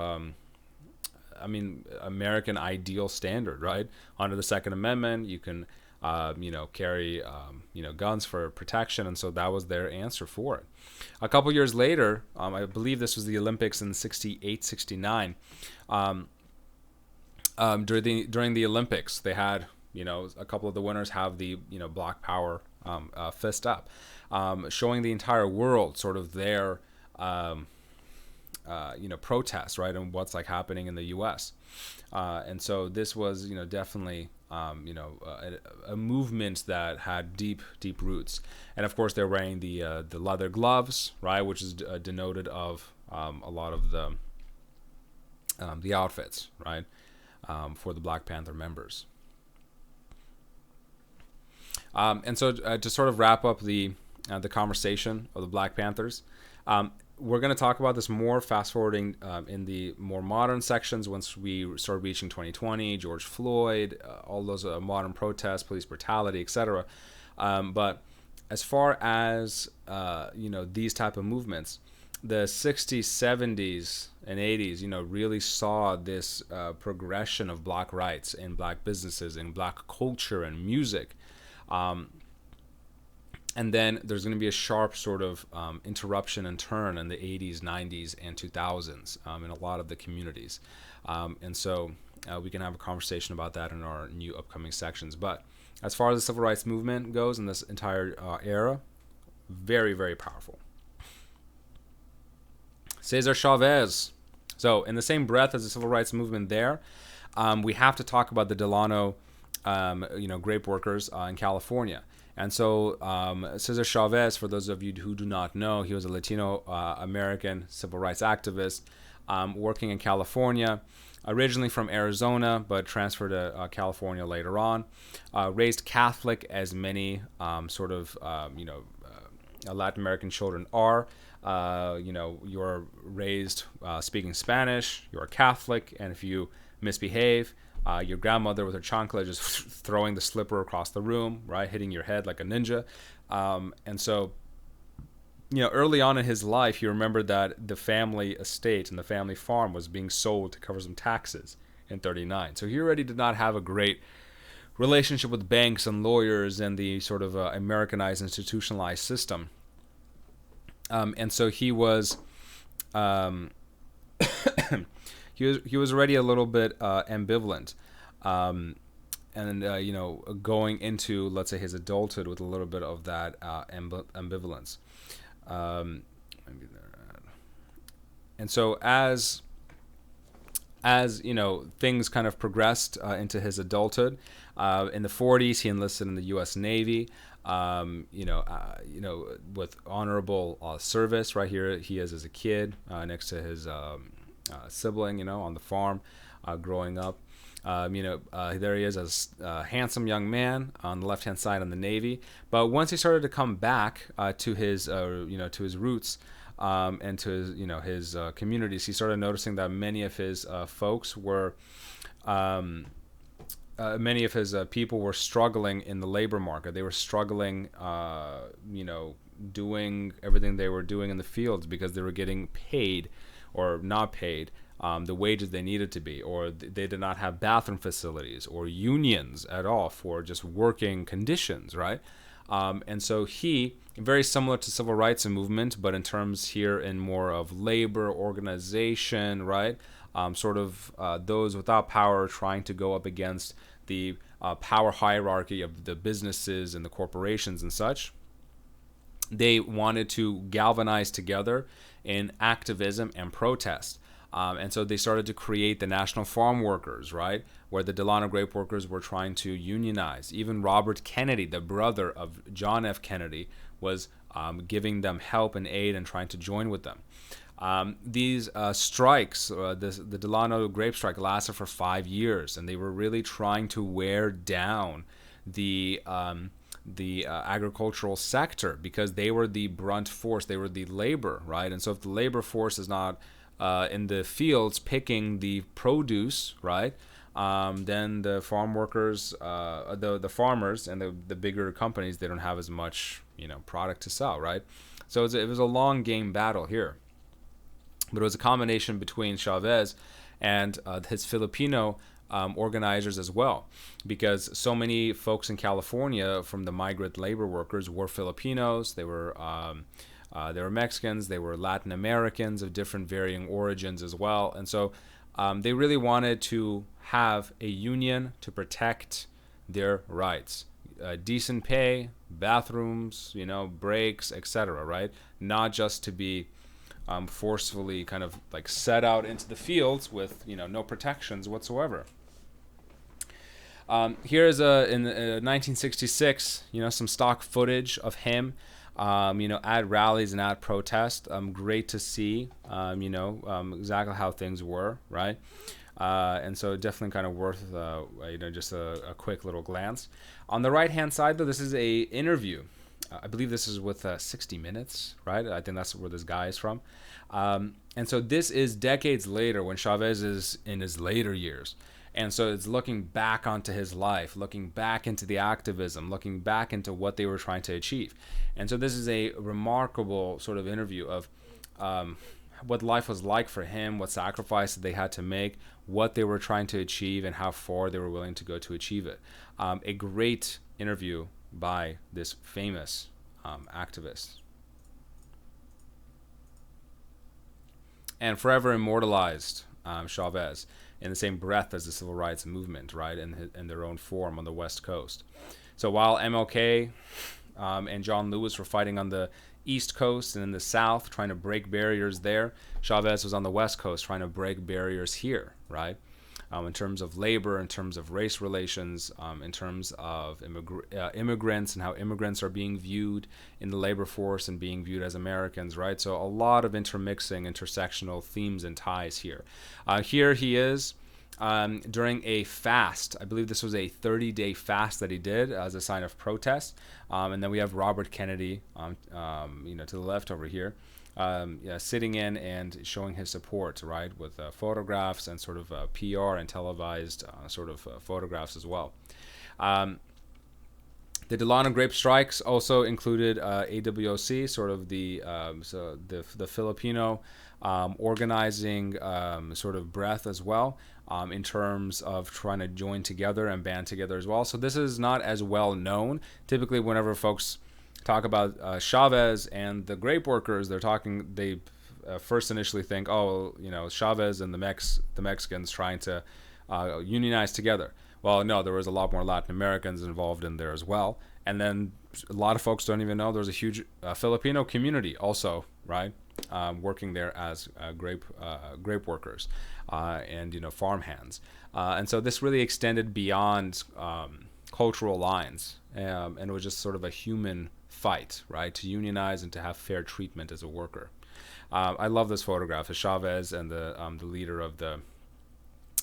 American ideal standard, right? Under the Second Amendment, you can, carry, guns for protection. And so that was their answer for it. A couple years later, I believe this was the Olympics in 68, 69. During the Olympics, they had, a couple of the winners have the, Black Power fist up, showing the entire world sort of their, protests, right, and what's like happening in the U.S. And so this was, definitely, a movement that had deep roots. And of course, they're wearing the leather gloves, right, which is denoted of a lot of the outfits, right, for the Black Panther members. And so to sort of wrap up the conversation of the Black Panthers, we're going to talk about this more fast forwarding in the more modern sections once we start reaching 2020, George Floyd, all those modern protests, police brutality, etc. But as far as these type of movements, the 60s, 70s, and 80s, really saw this progression of Black rights in Black businesses, in Black culture and music. And then there's going to be a sharp sort of interruption and turn in the 80s, 90s, and 2000s in a lot of the communities. And so we can have a conversation about that in our new upcoming sections. But as far as the civil rights movement goes in this entire era, very, very powerful. Cesar Chavez. So in the same breath as the civil rights movement there, we have to talk about the Delano grape workers in California. And so Cesar Chavez, for those of you who do not know, he was a Latino American civil rights activist working in California, originally from Arizona, but transferred to California later on. Raised Catholic, as many Latin American children are. You're raised speaking Spanish, you're Catholic, and if you misbehave, your grandmother with her chancla just throwing the slipper across the room, right, hitting your head like a ninja. And so, early on in his life, he remembered that the family estate and the family farm was being sold to cover some taxes in 39. So he already did not have a great relationship with banks and lawyers and the sort of Americanized, institutionalized system. And so he was... He was already a little bit ambivalent, going into, let's say, his adulthood with a little bit of that ambivalence. And so as things kind of progressed into his adulthood, in the 40s he enlisted in the U.S. Navy. With honorable service. Right here he is as a kid next to his sibling, on the farm, growing up. There he is as a handsome young man on the left-hand side in the Navy. But once he started to come back to his roots, and to his, his communities, he started noticing that many of his folks were, many of his people were struggling in the labor market. They were struggling, doing everything they were doing in the fields because they were getting paid or not paid the wages they needed to be, or they did not have bathroom facilities or unions at all for just working conditions, right? And so he, very similar to civil rights movement, but in terms here in more of labor organization, right? Those without power trying to go up against the power hierarchy of the businesses and the corporations and such. They wanted to galvanize together in activism and protest. And so they started to create the National Farm Workers, right, where the Delano grape workers were trying to unionize. Even Robert Kennedy, the brother of John F. Kennedy, was giving them help and aid and trying to join with them. These strikes, the Delano grape strike, lasted for 5 years, and they were really trying to wear down the agricultural sector because they were the brunt force. They were the labor, right? And so if the labor force is not in the fields picking the produce, right, then the farm workers, the farmers and the bigger companies, they don't have as much product to sell, right? So it was a long game battle here. But it was a combination between Chavez and his Filipino organizers as well, because so many folks in California from the migrant labor workers were Filipinos. They were Mexicans. They were Latin Americans of different varying origins as well. And so they really wanted to have a union to protect their rights. Decent pay, bathrooms, breaks, etc., right? Not just to be forcefully kind of like set out into the fields with no protections whatsoever. Here's in 1966, some stock footage of him, at rallies and at protests. Great to see, exactly how things were, right? And so definitely kind of worth, just a quick little glance. On the right-hand side, though, this is a interview. I believe this is with 60 Minutes, right? I think that's where this guy is from. And so this is decades later when Chavez is in his later years. And so it's looking back onto his life, looking back into the activism, looking back into what they were trying to achieve. And so this is a remarkable sort of interview of what life was like for him, what sacrifices they had to make, what they were trying to achieve, and how far they were willing to go to achieve it. A great interview by this famous activist. And forever immortalized Chavez in the same breath as the civil rights movement, right, in their own form on the West Coast. So while MLK and John Lewis were fighting on the East Coast and in the South, trying to break barriers there, Chavez was on the West Coast trying to break barriers here, right? In terms of labor, in terms of race relations, in terms of immigrants and how immigrants are being viewed in the labor force and being viewed as Americans, right? So a lot of intermixing, intersectional themes and ties here. Here he is during a fast. I believe this was a 30-day fast that he did as a sign of protest. And then we have Robert Kennedy, to the left over here. Sitting in and showing his support, right, with photographs and sort of PR and televised photographs as well. The Delano grape strikes also included AWOC, sort of the Filipino organizing sort of breath as well, in terms of trying to join together and band together as well. So this is not as well known. Typically, whenever folks talk about Chavez and the grape workers, they first initially think, Chavez and the Mexicans trying to unionize together. Well, no, there was a lot more Latin Americans involved in there as well. And then a lot of folks don't even know there's a huge Filipino community also, right, working there as grape workers and farm hands. And so this really extended beyond cultural lines, and it was just sort of a human fight, right, to unionize and to have fair treatment as a worker. I love this photograph of Chavez and the leader of the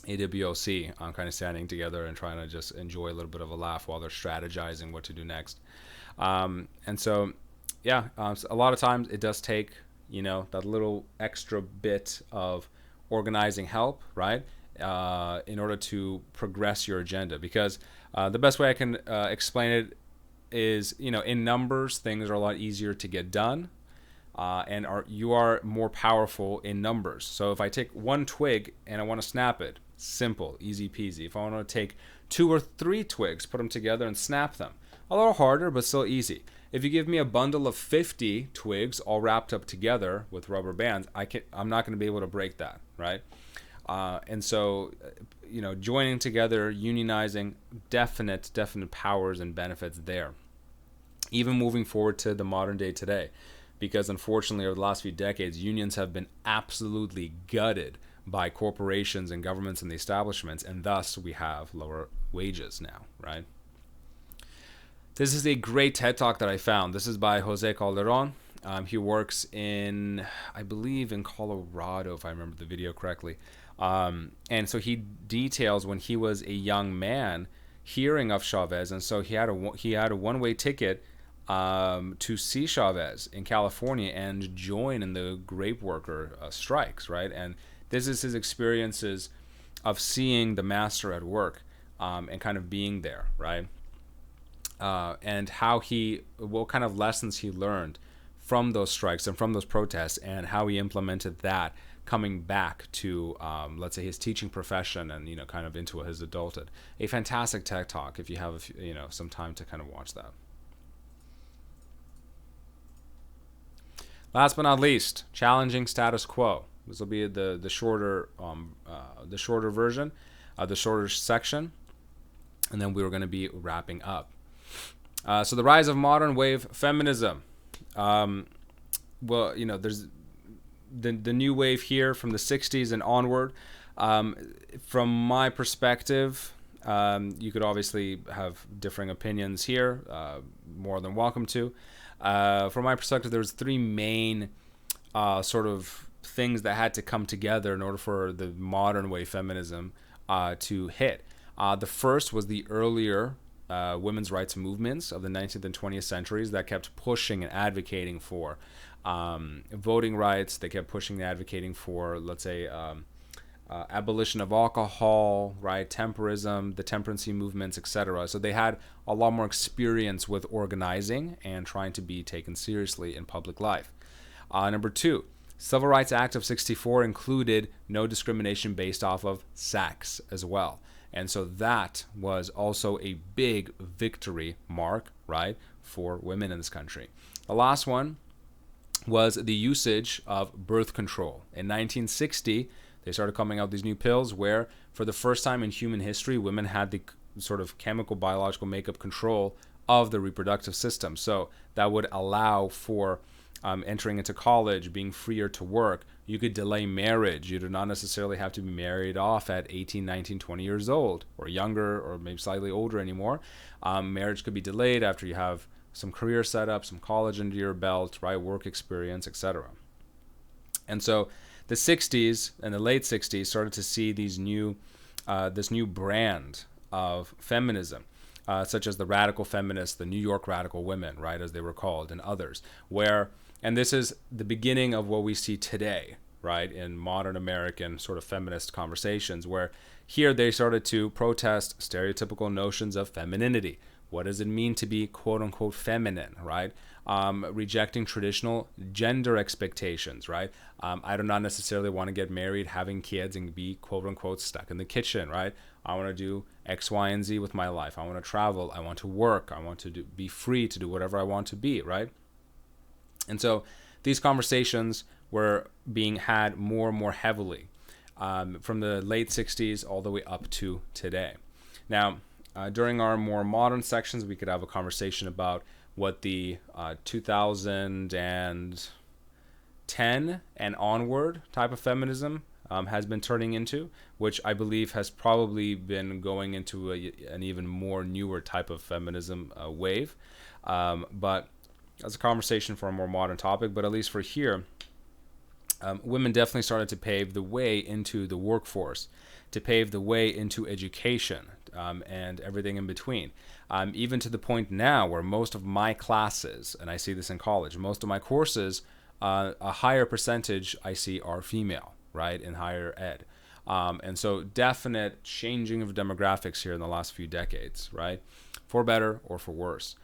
AWOC kind of standing together and trying to just enjoy a little bit of a laugh while they're strategizing what to do next. And so, a lot of times it does take, that little extra bit of organizing help, right? In order to progress your agenda. Because the best way I can explain it is, in numbers, things are a lot easier to get done. And you are more powerful in numbers. So if I take one twig and I want to snap it, simple, easy peasy. If I want to take 2 or 3 twigs, put them together and snap them, a little harder, but still easy. If you give me a bundle of 50 twigs all wrapped up together with rubber bands, I'm not going to be able to break that, right? And so, joining together, unionizing, definite powers and benefits there. Even moving forward to the modern day today, because unfortunately over the last few decades, unions have been absolutely gutted by corporations and governments and the establishments, and thus we have lower wages now, right? This is a great TED Talk that I found. This is by Jose Calderon. He works I believe in Colorado, if I remember the video correctly. And so he details when he was a young man hearing of Chavez, and so he had a one-way ticket to see Chavez in California and join in the grape worker strikes, right? And this is his experiences of seeing the master at work and kind of being there, right? And what kind of lessons he learned from those strikes and from those protests, and how he implemented that coming back to, let's say, his teaching profession and, kind of into his adulthood. A fantastic TED Talk if you have, some time to kind of watch that. Last but not least, challenging status quo. This will be the shorter version, the shorter section, and then we're going to be wrapping up. So the rise of modern wave feminism. There's the new wave here from the 60s and onward. From my perspective, you could obviously have differing opinions here, more than welcome to. From my perspective, there was 3 main sort of things that had to come together in order for the modern wave feminism to hit. The first was the earlier women's rights movements of the 19th and 20th centuries that kept pushing and advocating for voting rights. They kept pushing and advocating for, let's say, abolition of alcohol, right, temperism, the temperancy movements, etc. So they had a lot more experience with organizing and trying to be taken seriously in public life. Number 2, Civil Rights Act of 64 included no discrimination based off of sex as well. And so that was also a big victory mark, right, for women in this country. The last one was the usage of birth control. In 1960, they started coming out these new pills where, for the first time in human history, women had the sort of chemical, biological makeup control of the reproductive system. So that would allow for entering into college, being freer to work. You could delay marriage. You do not necessarily have to be married off at 18, 19, 20 years old or younger, or maybe slightly older anymore. Marriage could be delayed after you have some career set up, some college under your belt, right, work experience, etc. And so the 60s and the late 60s started to see these this new brand of feminism, such as the radical feminists, the New York radical women, right, as they were called, and others, and this is the beginning of what we see today, right, in modern American sort of feminist conversations, where here they started to protest stereotypical notions of femininity. What does it mean to be quote-unquote feminine, right? Rejecting traditional gender expectations, right? I do not necessarily want to get married, having kids, and be quote-unquote stuck in the kitchen, right? I want to do X, Y, and Z with my life. I want to travel. I want to work. I want to be free to do whatever I want to be, right? And so these conversations were being had more and more heavily from the late 60s all the way up to today. Now, during our more modern sections, we could have a conversation about what the 2010 and onward type of feminism has been turning into, which I believe has probably been going into an even more newer type of feminism wave. But that's a conversation for a more modern topic. But at least for here, women definitely started to pave the way into the workforce, to pave the way into education, and everything in between. Even to the point now where most of my classes, and I see this in college, most of my courses a higher percentage I see are female, right, in higher ed. And so definite changing of demographics here in the last few decades, right, for better or for worse,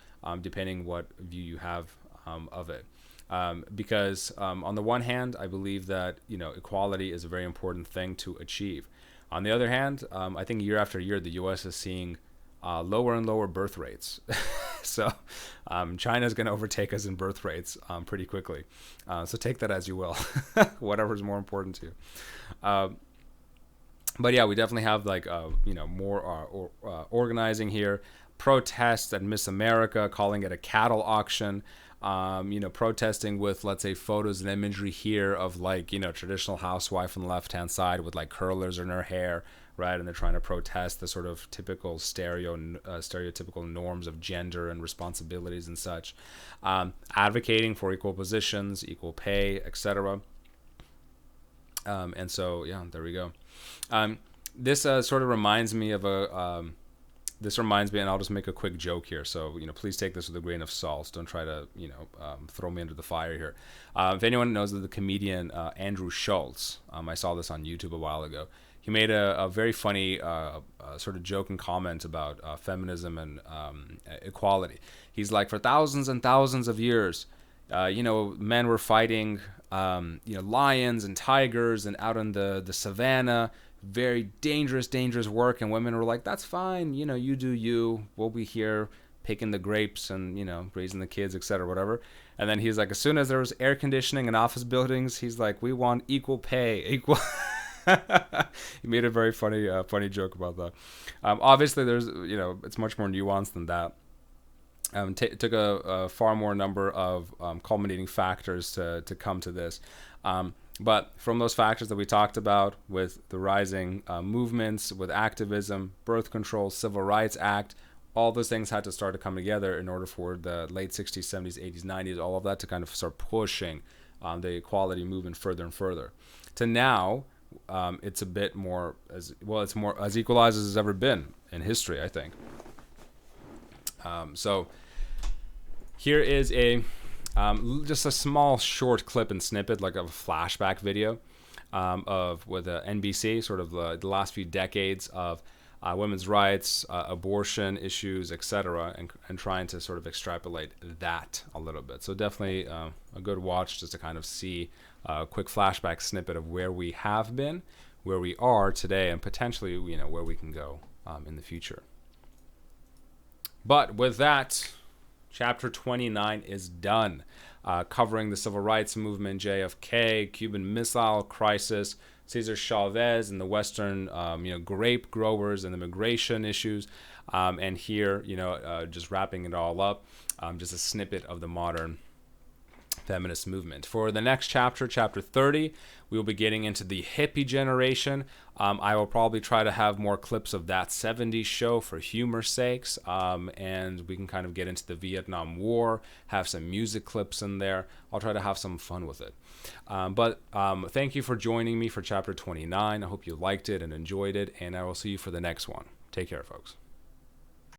depending what view you have of it. Because on the one hand, I believe that equality is a very important thing to achieve. On the other hand, I think year after year, the U.S. is seeing lower and lower birth rates. So China is going to overtake us in birth rates pretty quickly. So take that as you will, whatever is more important to you. But yeah, we definitely have more organizing here. Protests at Miss America, calling it a cattle auction. Protesting with, let's say, photos and imagery here of traditional housewife on the left-hand side with curlers in her hair, right? And they're trying to protest the sort of typical stereotypical norms of gender and responsibilities and such. Advocating for equal positions, equal pay, etc. And so, yeah, there we go. This sort of reminds me of and I'll just make a quick joke here. So, please take this with a grain of salt. Don't try to, throw me under the fire here. If anyone knows the comedian Andrew Schulz, I saw this on YouTube a while ago. He made a very funny sort of joke and comment about feminism and equality. He's like, for thousands and thousands of years, men were fighting, lions and tigers and out in the savannah, very dangerous work, and women were like, that's fine, you do you, we'll be here picking the grapes and raising the kids, etc., whatever. And then he's like, as soon as there was air conditioning in office buildings, he's like, we want equal pay, equal. He made a very funny joke about that. Obviously there's it's much more nuanced than that. Took a far more number of culminating factors to come to this. But from those factors that we talked about, with the rising movements, with activism, birth control, Civil Rights Act, all those things had to start to come together in order for the late 60s, 70s, 80s, 90s, all of that to kind of start pushing the equality movement further and further. To now, it's a bit more, it's more as equalized as it's ever been in history, I think. So here is just a small short clip and snippet, like of a flashback video with NBC, sort of the last few decades of women's rights, abortion issues, etc., and trying to sort of extrapolate that a little bit. So definitely a good watch just to kind of see a quick flashback snippet of where we have been, where we are today, and potentially where we can go in the future. But with that, Chapter 29 is done, covering the civil rights movement, JFK, Cuban Missile Crisis, Cesar Chavez and the Western, grape growers and immigration issues, and here, just wrapping it all up, just a snippet of the modern feminist movement. For the next chapter, chapter 30, we will be getting into the hippie generation. I will probably try to have more clips of that 70s show for humor's sakes, and we can kind of get into the Vietnam War, have some music clips in there. I'll try to have some fun with it. But thank you for joining me for chapter 29. I hope you liked it and enjoyed it, and I will see you for the next one. Take care, folks.